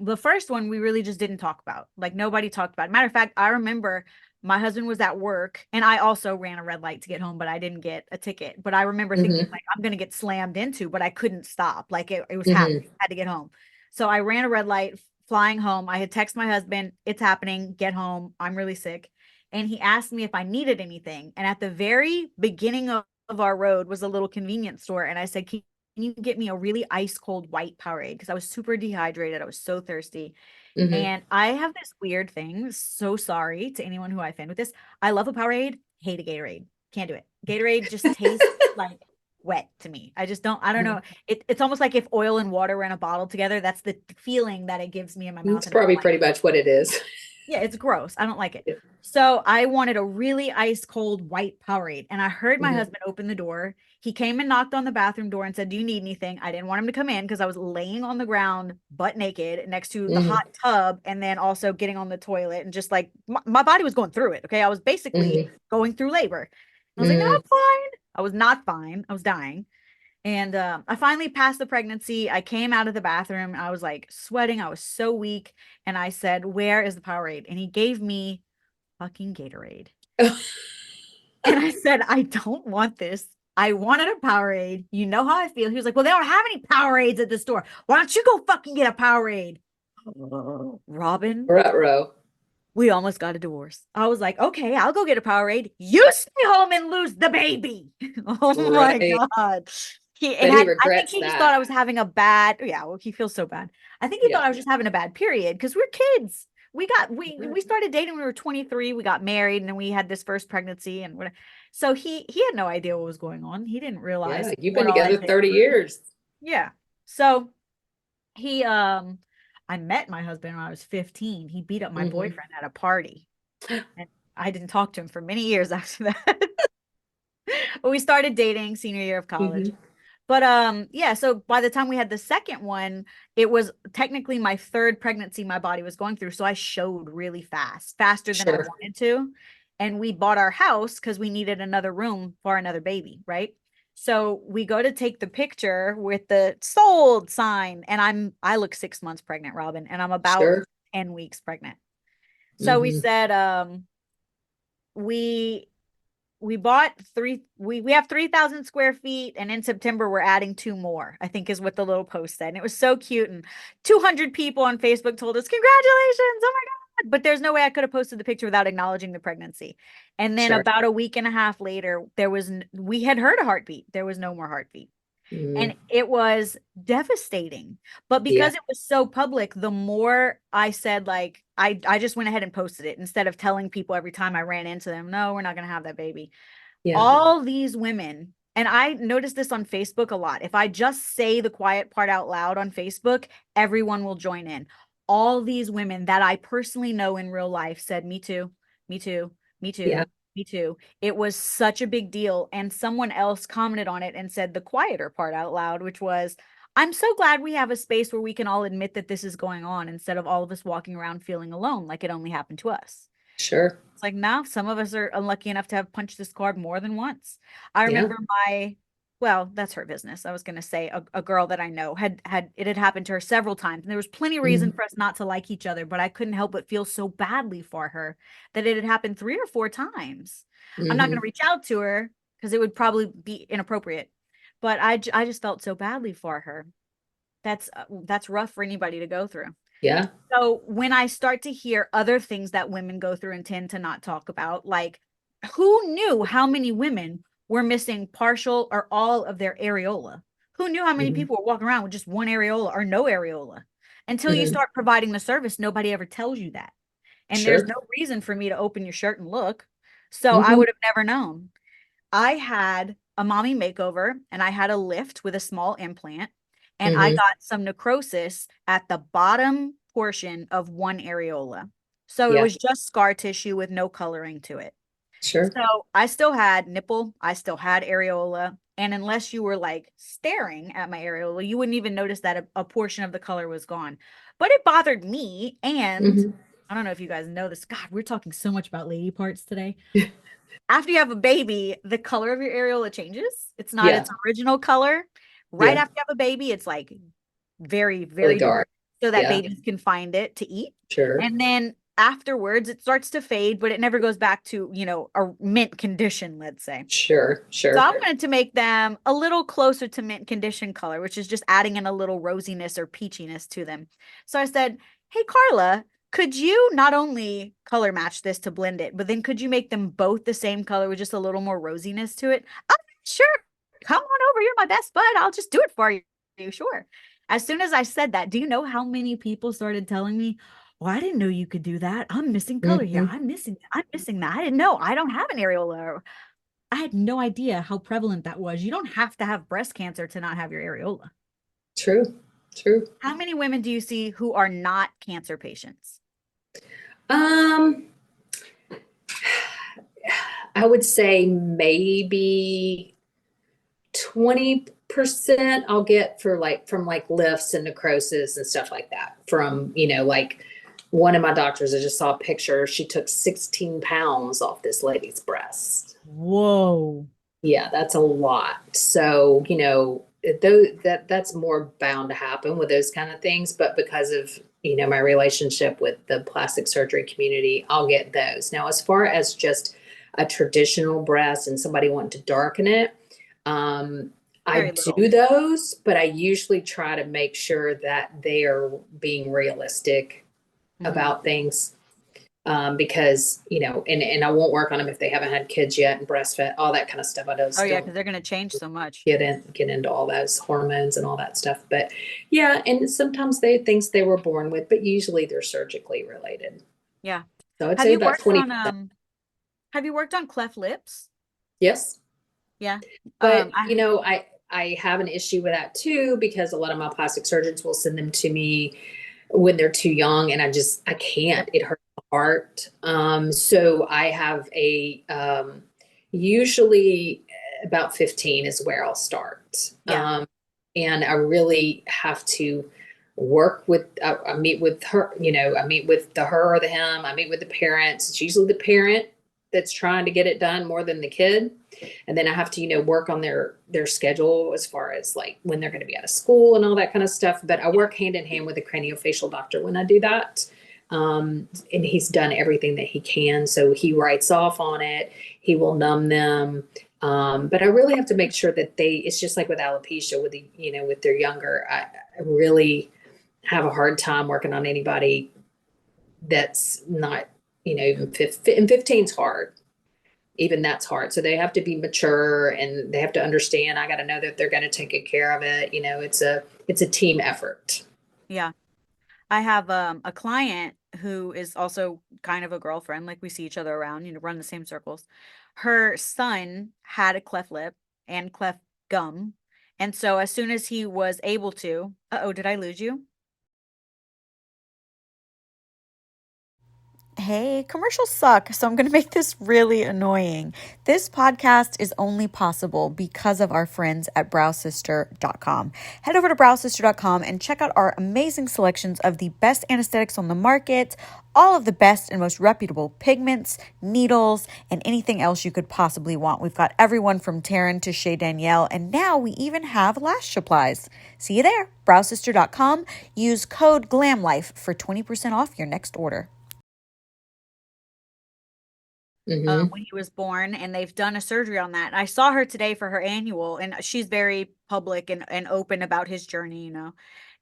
the first one, we really just didn't talk about. Like nobody talked about it. Matter of fact, I remember my husband was at work and I also ran a red light to get home, but I didn't get a ticket. But I remember thinking Mm-hmm. like, I'm going to get slammed into, but I couldn't stop. Like it was happening. Mm-hmm. I had to get home. So I ran a red light flying home. I had texted my husband, it's happening. Get home. I'm really sick. And he asked me if I needed anything. And at the very beginning of our road was a little convenience store. And I said, can you get me a really ice cold white Powerade? Because I was super dehydrated. I was so thirsty. Mm-hmm. And I have this weird thing. So sorry to anyone who I offend with this. I love a Powerade, hate a Gatorade. Can't do it. Gatorade just tastes like wet to me. I don't know. It's almost like if oil and water were in a bottle together. That's the feeling that it gives me in my mouth. It's And I don't probably like pretty it. much what it is. Yeah, it's gross. I don't like it. Yeah. So I wanted a really ice cold white Powerade. And I heard my Mm-hmm. husband open the door. He came and knocked on the bathroom door and said, do you need anything? I didn't want him to come in because I was laying on the ground, butt naked, next to the Mm-hmm. hot tub, and then also getting on the toilet. And just like my body was going through it. Okay. I was basically Mm-hmm. going through labor. I was like, no, Mm-hmm. I'm fine. I was not fine. I was dying. And I finally passed the pregnancy. I came out of the bathroom. I was like sweating. I was so weak. And I said, where is the Powerade? And he gave me fucking Gatorade. And I said, I don't want this. I wanted a Powerade. You know how I feel. He was like, well, they don't have any Powerades at the store. Why don't you go fucking get a Powerade? Robin, Ruh-roh. we almost got a divorce. I was like, okay, I'll go get a Powerade. You stay home and lose the baby. Oh my Right. God. But he I think regrets he just that. thought I was having a bad, yeah, well, he feels so bad. I think he Yeah. thought I was just having a bad period because we're kids. We started dating when we were 23. We got married and then we had this first pregnancy and whatever. So he had no idea what was going on. He didn't realize Yeah, you've what been all I together did. 30 years. Yeah. So he I met my husband when I was 15. He beat up my Mhm. boyfriend at a party. And I didn't talk to him for many years after that. But we started dating senior year of college. Mhm. But yeah, so by the time we had the second one, it was technically my third pregnancy my body was going through. So I showed really fast, faster than I Sure. wanted to. And we bought our house because we needed another room for another baby, right? So we go to take the picture with the sold sign, and I look 6 months pregnant, Robin, and I'm about Sure. 10 weeks pregnant. So we Mhm. said, we bought we have 3,000 square feet, and in September we're adding 2 more, I think is what the little post said. And it was so cute. And 200 people on Facebook told us, congratulations. Oh my God. But there's no way I could have posted the picture without acknowledging the pregnancy. And then Sure. about a week and a half later, we had heard a heartbeat. There was no more heartbeat. And Mhm. it was devastating. But Yeah. because it was so public, the more I said, like, I just went ahead and posted it instead of telling people every time I ran into them, no, we're not going to have that baby. Yeah. All these women, and I noticed this on Facebook a lot. If I just say the quiet part out loud on Facebook, everyone will join in. All these women that I personally know in real life said, me too, me too, me too. Yeah. Me too. It was such a big deal. And someone else commented on it and said the quieter part out loud, which was, I'm so glad we have a space where we can all admit that this is going on instead of all of us walking around feeling alone like it only happened to us. Sure. It's like, now some of us are unlucky enough to have punched this card more than once. I Yeah. remember well, that's her business. I was going to say a girl that I know had happened to her several times. And there was plenty of reason Mhm. for us not to like each other, but I couldn't help but feel so badly for her that it had happened 3 or 4 times. I'm not going to Mhm. reach out to her because it would probably be inappropriate, but I just felt so badly for her. That's rough for anybody to go through. Yeah. So when I start to hear other things that women go through and tend to not talk about, like, who knew how many women were missing partial or all of their areola? Who knew how many Mhm. people were walking around with just one areola or no areola? Until you Mhm. start providing the service, nobody ever tells you that. And there's Sure. no reason for me to open your shirt and look. So I Mhm. would have never known. I had a mommy makeover and I had a lift with a small implant, and I Mhm. got some necrosis at the bottom portion of one areola. So it Yeah. was just scar tissue with no coloring to it. Sure. So I still had nipple, I still had areola. And unless you were like staring at my areola, you wouldn't even notice that a portion of the color was gone. But it bothered me. And Mhm. I don't know if you guys know this. God, we're talking so much about lady parts today. After you have a baby, the color of your areola changes. It's not Yeah. its original color. Right Yeah. after you have a baby, it's like very, Really very dark. so that Yeah. babies can find it to eat. Sure. And then afterwards, it starts to fade, but it never goes back to, a mint condition, let's say. Sure. So I wanted to make them a little closer to mint condition color, which is just adding in a little rosiness or peachiness to them. So I said, hey, Carla, could you not only color match this to blend it, but then could you make them both the same color with just a little more rosiness to it? Oh, sure. Come on over. You're my best bud. I'll just do it for you. Sure. As soon as I said that, do you know how many people started telling me, well, I didn't know you could do that. I'm missing color here. I'm missing that. I didn't know. I don't have an areola. I had no idea how prevalent that was. You don't have to have breast cancer to not have your areola. True. How many women do you see who are not cancer patients? I would say maybe 20% I'll get from lifts and necrosis and stuff like that. From, like one of my doctors, I just saw a picture. She took 16 pounds off this lady's breast. Whoa. Yeah, that's a lot. So, that's more bound to happen with those kind of things. But because of, my relationship with the plastic surgery community, I'll get those. Now, as far as just a traditional breast and somebody wanting to darken it, I do those, but I usually try to make sure that they are being realistic about things. Because, and I won't work on them if they haven't had kids yet and breastfed, all that kind of stuff. I don't. Oh yeah, because they're going to change so much. Get into all those hormones and all that stuff. But yeah, and sometimes things they were born with, but usually they're surgically related. Yeah. So I'd say about 20. Have you worked on cleft lips? Yes. Yeah. But I have an issue with that too, because a lot of my plastic surgeons will send them to me when they're too young, and I can't. It hurts my heart. So I have usually about 15 is where I'll start. Yeah. And I really have to work with, I meet with her, I meet with the her or the him, I meet with the parents. It's usually the parent that's trying to get it done more than the kid. And then I have to, work on their schedule as far as like when they're going to be out of school and all that kind of stuff. But I work hand in hand with a craniofacial doctor when I do that. And he's done everything that he can. So he writes off on it. He will numb them. But I really have to make sure that it's just like with alopecia, with their younger, I really have a hard time working on anybody that's not, even 15 is hard. Even that's hard. So they have to be mature and they have to understand. I got to know that they're going to take good care of it. It's a team effort. Yeah. I have a client who is also kind of a girlfriend. Like we see each other around, run the same circles. Her son had a cleft lip and cleft gum. And so as soon as he was able to, did I lose you? Hey, commercials suck, so I'm going to make this really annoying. This podcast is only possible because of our friends at browsister.com. Head over to browsister.com and check out our amazing selections of the best anesthetics on the market, all of the best and most reputable pigments, needles, and anything else you could possibly want. We've got everyone from Taryn to Shay Danielle, and now we even have lash supplies. See you there, browsister.com. Use code GlamLife for 20% off your next order. When he was born, and they've done a surgery on that. I saw her today for her annual, and she's very public and open about his journey,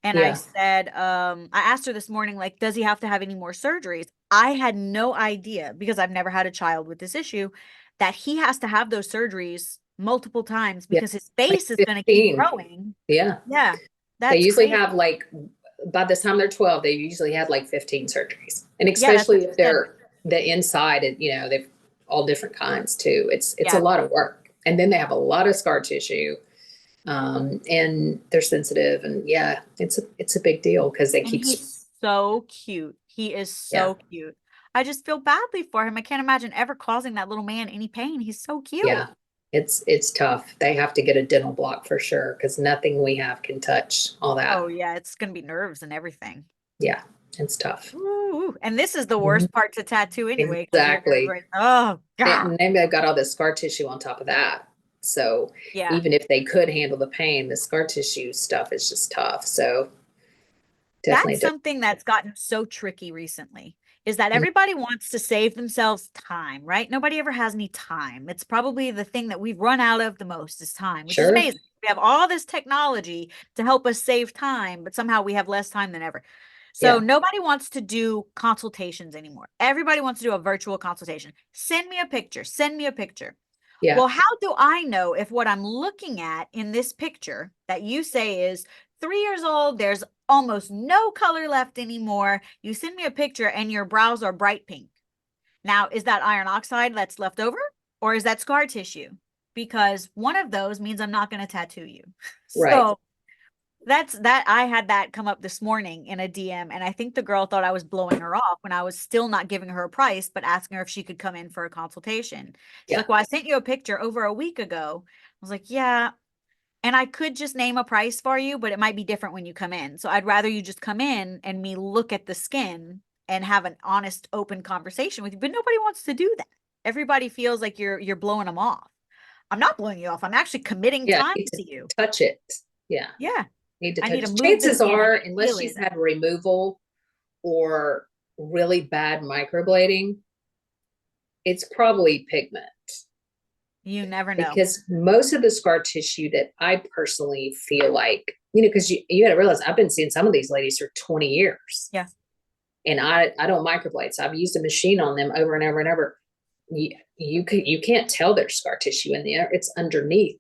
And I said, I asked her this morning, like, does he have to have any more surgeries? I had no idea, because I've never had a child with this issue, that he has to have those surgeries multiple times because his face is going to keep growing. Yeah. Yeah. They usually have by the time they're 12, they usually had 15 surgeries. And especially if they're the inside, they've all different kinds too. It's a lot of work. And then they have a lot of scar tissue. And they're sensitive, and it's a big deal because he's so cute. He is so cute. I just feel badly for him. I can't imagine ever causing that little man any pain. He's so cute. Yeah. It's tough. They have to get a dental block for sure, because nothing we have can touch all that. Oh yeah. It's going to be nerves and everything. Yeah. It's tough. Ooh, and this is the worst part to tattoo anyway. 'Cause Exactly. oh God. And maybe I've got all this scar tissue on top of that. So Yeah. even if they could handle the pain, the scar tissue stuff is just tough. So definitely. That's something that's gotten so tricky recently, is that everybody wants to save themselves time, right? Nobody ever has any time. It's probably the thing that we've run out of the most is time, which is Sure. amazing. We have all this technology to help us save time, but somehow we have less time than ever. So Yeah. nobody wants to do consultations anymore. Everybody wants to do a virtual consultation. Send me a picture. Send me a picture. Yeah. Well, how do I know if what I'm looking at in this picture that you say is 3 years old, there's almost no color left anymore. You send me a picture and your brows are bright pink. Now, is that iron oxide that's left over, or is that scar tissue? Because one of those means I'm not going to tattoo you. Right. So that's that. I had that come up this morning in a DM, and I think the girl thought I was blowing her off when I was still not giving her a price, but asking her if she could come in for a consultation. She's like, well, I sent you a picture over a week ago. I was like, yeah. And I could just name a price for you, but it might be different when you come in. So I'd rather you just come in and me look at the skin and have an honest, open conversation with you. But nobody wants to do that. Everybody feels like you're blowing them off. I'm not blowing you off. I'm actually committing time to you. Touch it. Yeah. Yeah. Need to I touch need to it. move the Chances skin are, and unless feel she's it. had removal or really bad microblading, it's probably pigment. You never know. Because most of the scar tissue that I personally feel like, because you got to realize I've been seeing some of these ladies for 20 years. Yeah. And I don't microblade. So I've used a machine on them over and over and over. You can't tell there's scar tissue in there. It's underneath.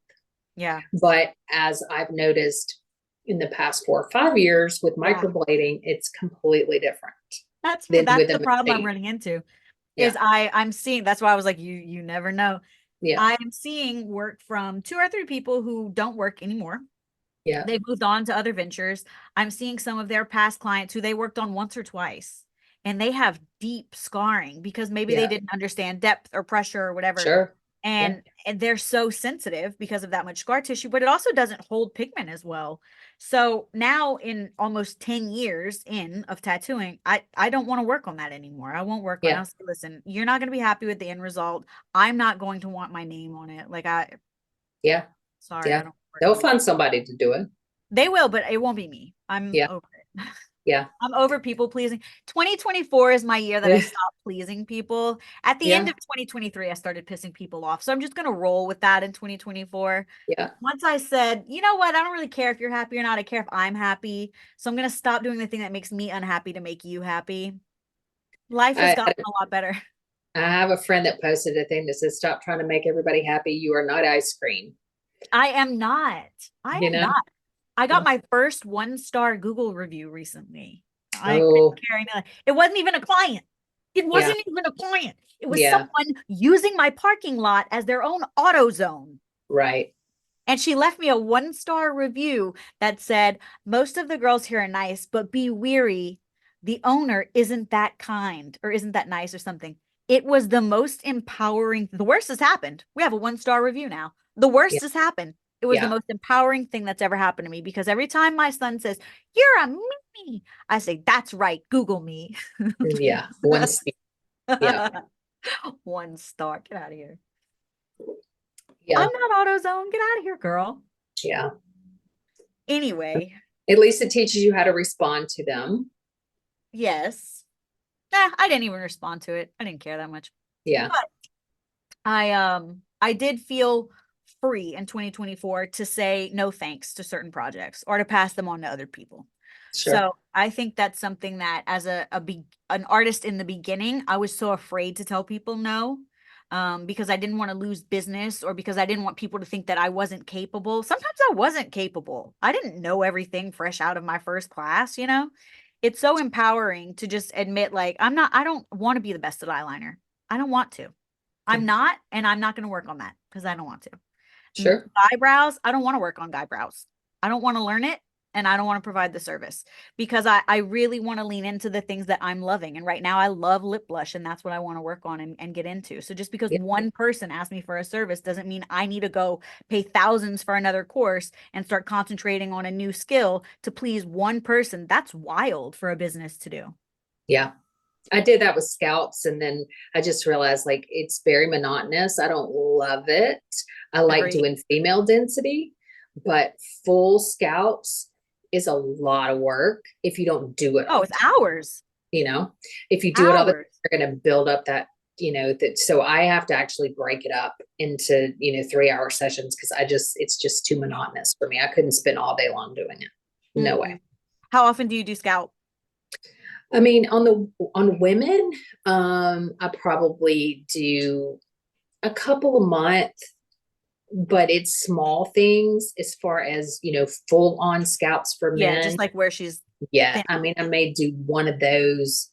Yeah. But as I've noticed in the past 4 or 5 years with microblading, it's completely different. That's the problem I'm running into. Is I'm seeing, that's why I was like, you never know. Yeah. I'm seeing work from 2 or 3 people who don't work anymore. Yeah. They've moved on to other ventures. I'm seeing some of their past clients who they worked on once or twice, and they have deep scarring because maybe they didn't understand depth or pressure or whatever. Sure. And they're so sensitive because of that much scar tissue, but it also doesn't hold pigment as well. So now in almost 10 years of tattooing, I don't want to work on that anymore. I won't work on it. I'll say, listen, you're not going to be happy with the end result. I'm not going to want my name on it. Like sorry. I don't They'll find somebody to do it. They will, but it won't be me. I'm over it. Yeah. I'm over people pleasing. 2024 is my year that I stopped pleasing people. At the end of 2023, I started pissing people off. So I'm just going to roll with that in 2024. Yeah. Once I said, you know what? I don't really care if you're happy or not. I care if I'm happy. So I'm going to stop doing the thing that makes me unhappy to make you happy. Life has gotten a lot better. I have a friend that posted a thing that says, stop trying to make everybody happy. You are not ice cream. I am not. I am not. I got my first 1-star Google review recently. I couldn't care enough. It wasn't even a client. It wasn't even a client. It was someone using my parking lot as their own auto zone. Right. And she left me a 1-star review that said, most of the girls here are nice, but be weary. The owner isn't that kind or isn't that nice or something. It was the most empowering. The worst has happened. We have a 1-star review now. The worst has happened. It was the most empowering thing that's ever happened to me, because every time my son says, you're a me, I say, that's right. Google me. Yeah. 1 star. 1 star. Get out of here. Yeah. I'm not AutoZone. Get out of here, girl. Yeah. Anyway. At least it teaches you how to respond to them. Yes. I didn't even respond to it. I didn't care that much. Yeah. But I did feel free in 2024 to say no thanks to certain projects or to pass them on to other people. Sure. So I think that's something that as an artist in the beginning, I was so afraid to tell people no, because I didn't want to lose business, or because I didn't want people to think that I wasn't capable. Sometimes I wasn't capable. I didn't know everything fresh out of my first class, It's so empowering to just admit, like, I don't want to be the best at eyeliner. I don't want to. I'm not, and I'm not going to work on that because I don't want to. Sure. Guy brows, I don't want to work on guy brows. I don't want to learn it. and I don't want to provide the service because I really want to lean into the things that I'm loving. And right now I love lip blush, and that's what I want to work on and get into. So just because one person asked me for a service doesn't mean I need to go pay thousands for another course and start concentrating on a new skill to please one person. That's wild for a business to do. Yeah. I did that with scalps, and then I just realized like it's very monotonous. I don't love it. I like doing female density, but full scalps is a lot of work if you don't do it. Oh, it's hours. You know, if you do it all the time, you're going to build up that, so I have to actually break it up into, 3-hour sessions because it's just too monotonous for me. I couldn't spend all day long doing it. No way. How often do you do scalp? I mean, on women, I probably do a couple a month, but it's small things as far as, full on scalps for men. Yeah, just like where she's. Yeah. I mean, I may do one of those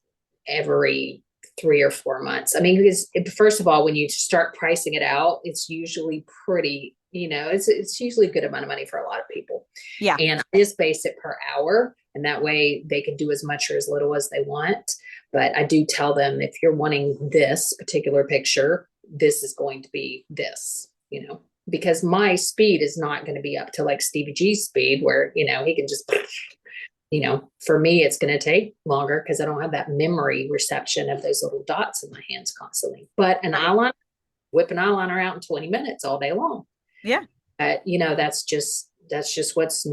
every 3 or 4 months. I mean, because first of all, when you start pricing it out, it's usually pretty, it's usually a good amount of money for a lot of people. Yeah. And I just base it per hour. And that way they can do as much or as little as they want. But I do tell them, if you're wanting this particular picture, this is going to be this, because my speed is not going to be up to like Stevie G's speed where, he can just, for me, it's going to take longer because I don't have that memory reception of those little dots in my hands constantly. But an eyeliner, whip an eyeliner out in 20 minutes all day long. Yeah. That's just what's,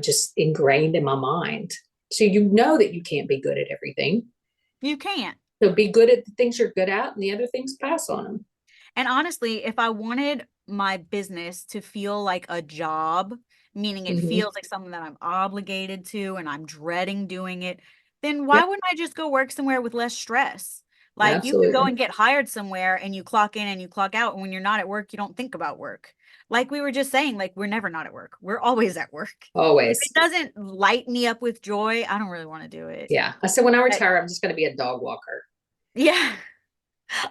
just ingrained in my mind. So that you can't be good at everything. You can't. So be good at the things you're good at, and the other things pass on them. And honestly, if I wanted my business to feel like a job, meaning it feels like something that I'm obligated to and I'm dreading doing it, then why wouldn't I just go work somewhere with less stress? Like you could go and get hired somewhere and you clock in and you clock out. And when you're not at work, you don't think about work. Like we were just saying, like we're never not at work. We're always at work. Always. If it doesn't light me up with joy, I don't really want to do it. Yeah. So when I retire, I'm just going to be a dog walker. Yeah.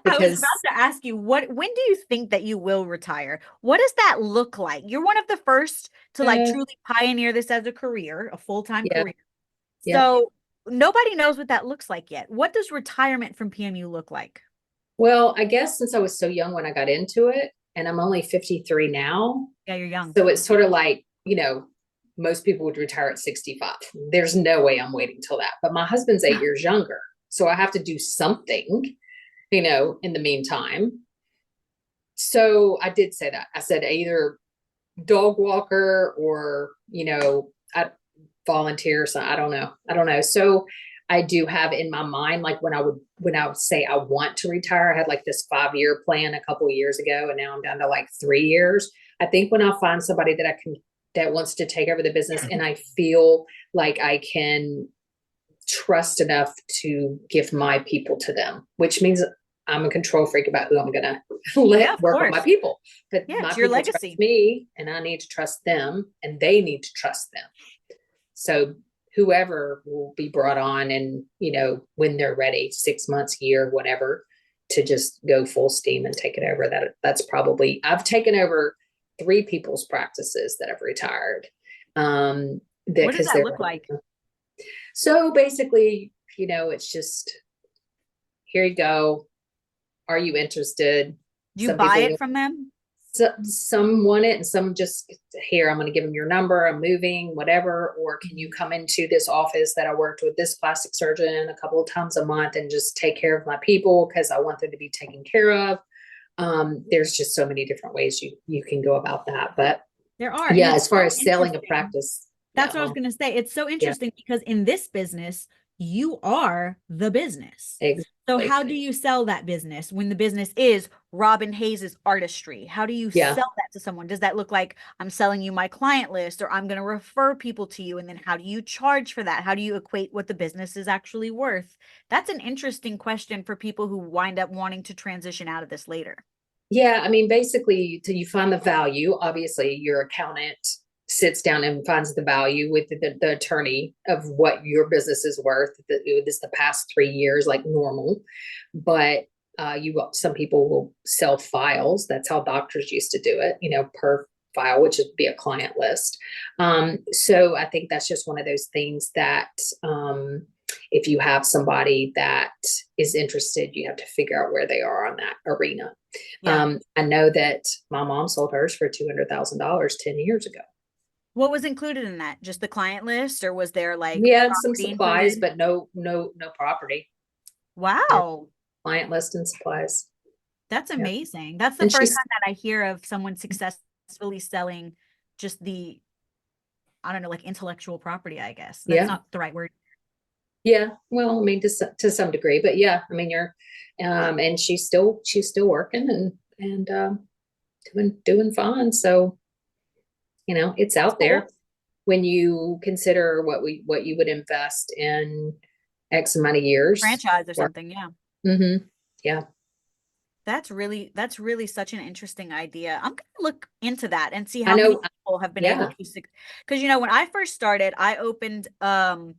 I was about to ask you, when do you think that you will retire? What does that look like? You're one of the first to truly pioneer this as a career, a full-time career. So nobody knows what that looks like yet. What does retirement from PMU look like? Well, I guess since I was so young when I got into it, and I'm only 53 now. Yeah, you're young. So it's sort of like, most people would retire at 65. There's no way I'm waiting till that. But my husband's 8 years younger. So I have to do something, in the meantime. So I did say that. I said either dog walker or, I volunteer. So I don't know. So I do have in my mind, like when I would say I want to retire, I had like this 5-year plan a couple of years ago, and now I'm down to like 3 years. I think when I find somebody that wants to take over the business and I feel like I can trust enough to give my people to them, which means I'm a control freak about who I'm going to let work with my people. But my it's your people legacy. trust me, and I need to trust them, and they need to trust them. So whoever will be brought on and, when they're ready, 6 months, year, whatever, to just go full steam and take it over. That's probably, I've taken over 3 people's practices that have retired. What does that look like? So basically, it's just, here you go. Are you interested? Do you buy it from them? Some want it, and some just, here, I'm going to give them your number. I'm moving, whatever. Or can you come into this office that I worked with this plastic surgeon a couple of times a month and just take care of my people because I want them to be taken care of. There's just so many different ways you can go about that. But there are. Yeah, as far as selling a practice. That's what I was going to say. It's so interesting because in this business, you are the business. Exactly. So how do you sell that business when the business is Robin Hayes's artistry? How do you sell that to someone? Does that look like I'm selling you my client list, or I'm going to refer people to you? And then how do you charge for that? How do you equate what the business is actually worth? That's an interesting question for people who wind up wanting to transition out of this later. Yeah. I mean, basically, till you find the value, obviously your accountant sits down and finds the value with the attorney of what your business is worth. This the past 3 years, like normal, but some people will sell files. That's how doctors used to do it, per file, which would be a client list. So I think that's just one of those things that, if you have somebody that is interested, you have to figure out where they are on that arena. Yeah. I know that my mom sold hers for $200,000 10 years ago. What was included in that? Just the client list, or was there like We had some property supplies, included? but no property. Wow. Client list and supplies. That's Yeah. amazing. That's the And first she's, time that I hear of someone successfully selling just the, I don't know, like intellectual property, I guess. That's Yeah. not the right word. yeah, well, I mean, to some degree, but yeah, I mean, and she's still working and doing fine. So, it's out there Cool. when you consider what you would invest in X amount of years. Franchise or something. Yeah. Mm-hmm. Yeah. That's really such an interesting idea. I'm gonna look into that and see I how many know. people have been Yeah. able to because when I first started, I opened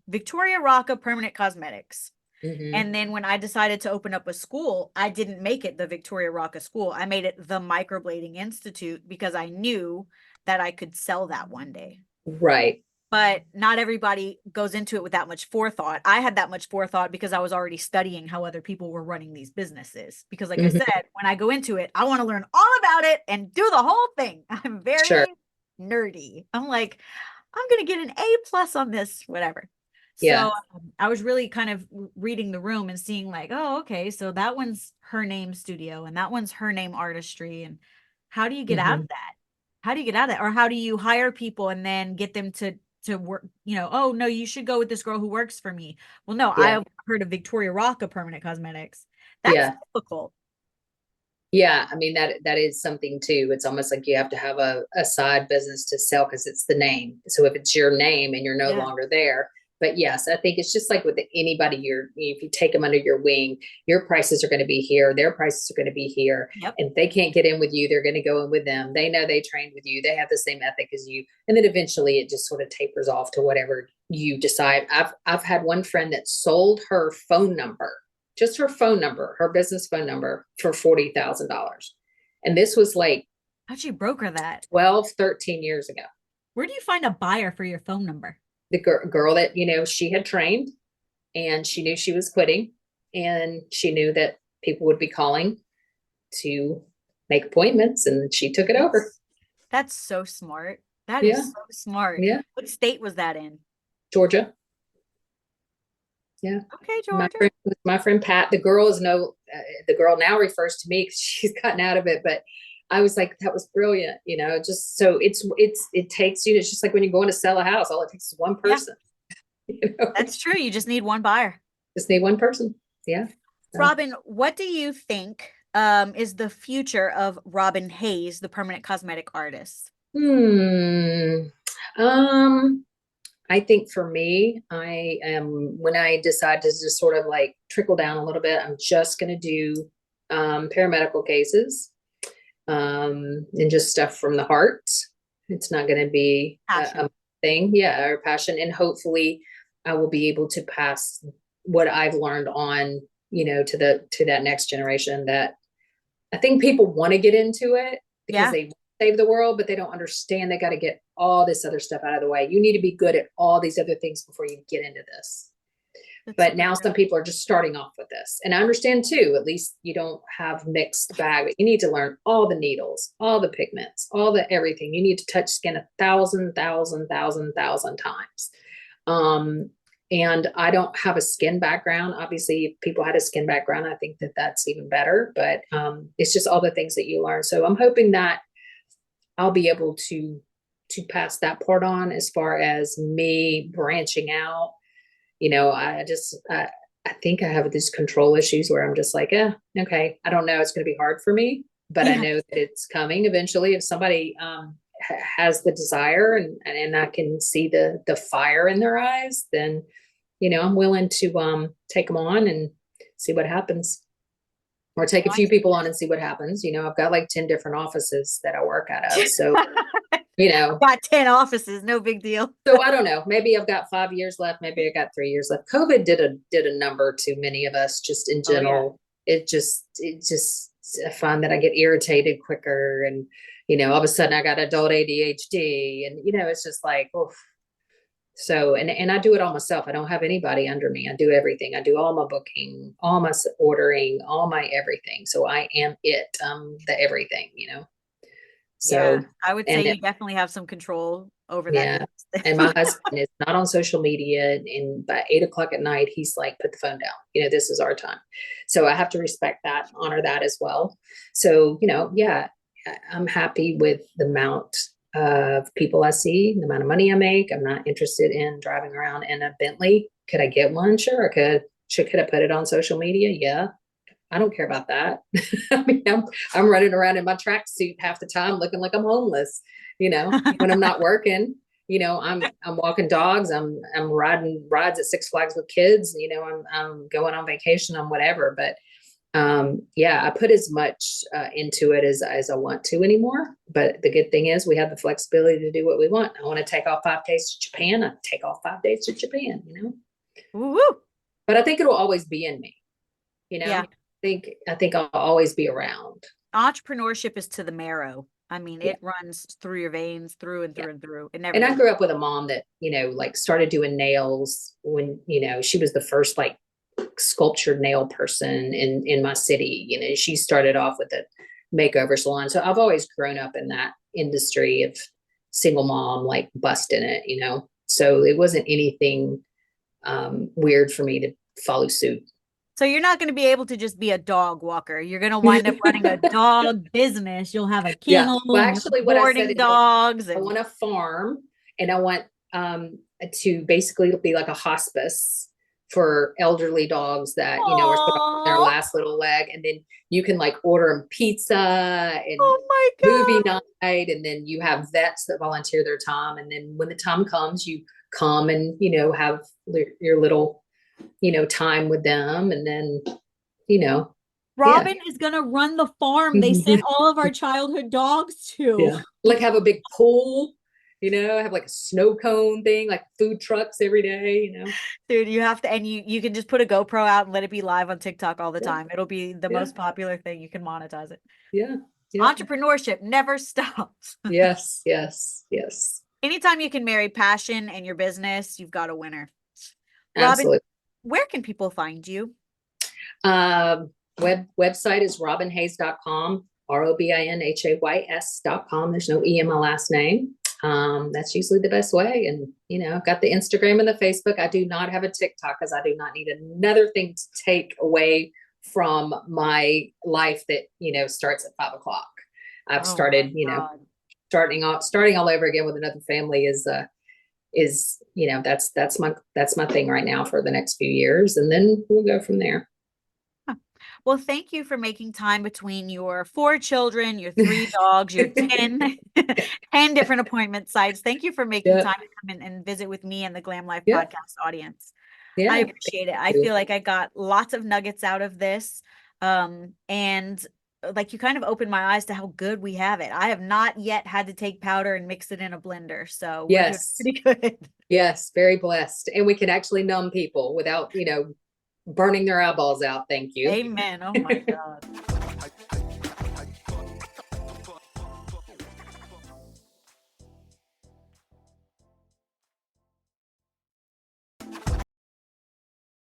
Victoria Rocca Permanent Cosmetics. Mm-hmm. And then when I decided to open up a school, I didn't make it the Victoria Rocca School. I made it the Microblading Institute because I knew that I could sell that one day. Right. But not everybody goes into it with that much forethought. I had that much forethought because I was already studying how other people were running these businesses. Because like I Mhm. said, when I go into it, I want to learn all about it and do the whole thing. I'm very Sure. nerdy. I'm like, I'm going to get an A+ on this, whatever. Yeah. So I was really kind of reading the room and seeing like, oh, okay, so that one's her name studio and that one's her name artistry. And how do you get out of that? How do you get out of that? Or how do you hire people and then get them to work, oh no, you should go with this girl who works for me. Well, no, Yeah. I've heard of Victoria Rocca Permanent Cosmetics. That's Yeah. difficult. Yeah. I mean, that is something too. It's almost like you have to have a side business to sell because it's the name. So if it's your name and you're no Yeah. longer there, but yes, I think it's just like with anybody, if you take them under your wing, your prices are going to be here. Their prices are going to be here. Yep. And if they can't get in with you, they're going to go in with them. They know they trained with you. They have the same ethic as you. And then eventually it just sort of tapers off to whatever you decide. I've had one friend that sold her phone number, just her phone number, her business phone number for $40,000. And this was like How'd you broker that? 12, 13 years ago. Where do you find a buyer for your phone number? The girl that, she had trained and she knew she was quitting and she knew that people would be calling to make appointments and she took it over. That's so smart. That is Yeah. so smart. Yeah. What state was that in? Georgia. Yeah. Okay, Georgia. My friend Pat, the girl now refers to me because she's gotten out of it, but I was like, that was brilliant, just so it takes you, it's just like when you're going to sell a house, all it takes is one person. That's true. You just need one buyer. Just need one person. Yeah. So. Robin, what do you think is the future of Robin Hayes, the permanent cosmetic artist? I think for me, when I decide to just sort of like trickle down a little bit, I'm just going to do paramedical cases and just stuff from the heart. It's not going to be a thing. Yeah. Or passion. And hopefully I will be able to pass what I've learned on, to that next generation that I think people want to get into it because they save the world, but they don't understand they got to get all this other stuff out of the way. You need to be good at all these other things before you get into this. But now some people are just starting off with this. And I understand too, at least you don't have mixed bag, but you need to learn all the needles, all the pigments, all the everything. You need to touch skin 1,000 times. And I don't have a skin background. Obviously, if people had a skin background, I think that that's even better, but it's just all the things that you learn. So I'm hoping that I'll be able to pass that part on as far as me branching out. I think I have these control issues where I'm just like, okay, I don't know. It's going to be hard for me, but I know that it's coming eventually. If somebody has the desire and I can see the fire in their eyes, then, I'm willing to take them on and see what happens. Or take a few people on and see what happens. I've got like 10 different offices that I work out of. So, got 10 offices, no big deal. So I don't know, maybe I've got 5 years left. Maybe I got 3 years left. COVID did a number to many of us just in general. It just I find that I get irritated quicker and, all of a sudden I got adult ADHD, and, it's just like, oof. So, and I do it all myself. I don't have anybody under me. I do everything. I do all my booking, all my ordering, all my everything. So I am the everything, So yeah, I would say you definitely have some control over yeah. that. And my husband is not on social media. And by 8 o'clock at night, he's like, put the phone down. This is our time. So I have to respect that, honor that as well. So, yeah, I'm happy with the amount of people I see, the amount of money I make. I'm not interested in driving around in a Bentley. Could I get one? Sure, I could. Could I put it on social media? Yeah. I don't care about that. I mean, I'm running around in my tracksuit half the time looking like I'm homeless, when I'm not working, I'm walking dogs. I'm riding rides at Six Flags with kids, I'm going on vacation on whatever. But yeah, I put as much into it as I want to anymore. But the good thing is we have the flexibility to do what we want. I want to take off 5 days to Japan. I take off 5 days to Japan, Woo-hoo. But I think it'll always be in me, Yeah. I think I'll always be around. Entrepreneurship is to the marrow. I mean, it runs through your veins, through and through and through. It never. And I grew up with a mom that, like started doing nails when, she was the first like sculptured nail person in my city. She started off with a makeover salon. So I've always grown up in that industry of single mom, like busting it, so it wasn't anything weird for me to follow suit. So you're not going to be able to just be a dog walker. You're going to wind up running a dog business. You'll have a kennel, Well, actually, what I said is dogs. I want a farm, and I want to basically be like a hospice for elderly dogs that are sort of on their last little leg, and then you can like order them pizza and movie night, and then you have vets that volunteer their time, and then when the time comes, you come and have your little time with them. And then, Robin is going to run the farm they sent all of our childhood dogs to. Yeah. Like have a big pool, have like a snow cone thing, like food trucks every day, Dude, you have to, and you can just put a GoPro out and let it be live on TikTok all the time. It'll be the most popular thing. You can monetize it. Yeah. Entrepreneurship never stops. Yes. Anytime you can marry passion and your business, you've got a winner. Absolutely. Robin, where can people find you? Website is robinhays.com, ROBINHAYS.com. There's no E in my last name. That's usually the best way. And, I've got the Instagram and the Facebook. I do not have a TikTok because I do not need another thing to take away from my life that, starts at 5 o'clock. I've started, starting all over again with another family is that's my thing right now for the next few years, and then we'll go from there. Well, thank you for making time between your 4 children, your 3 dogs, your 10 different appointment sites. Thank you for making time to come in and visit with me and the GlamLife Podcast audience. I appreciate it. I feel like I got lots of nuggets out of this, and like you kind of opened my eyes to how good we have it. I have not yet had to take powder and mix it in a blender. So we're doing pretty good. Yes, very blessed. And we can actually numb people without, burning their eyeballs out. Thank you. Amen. Oh my God.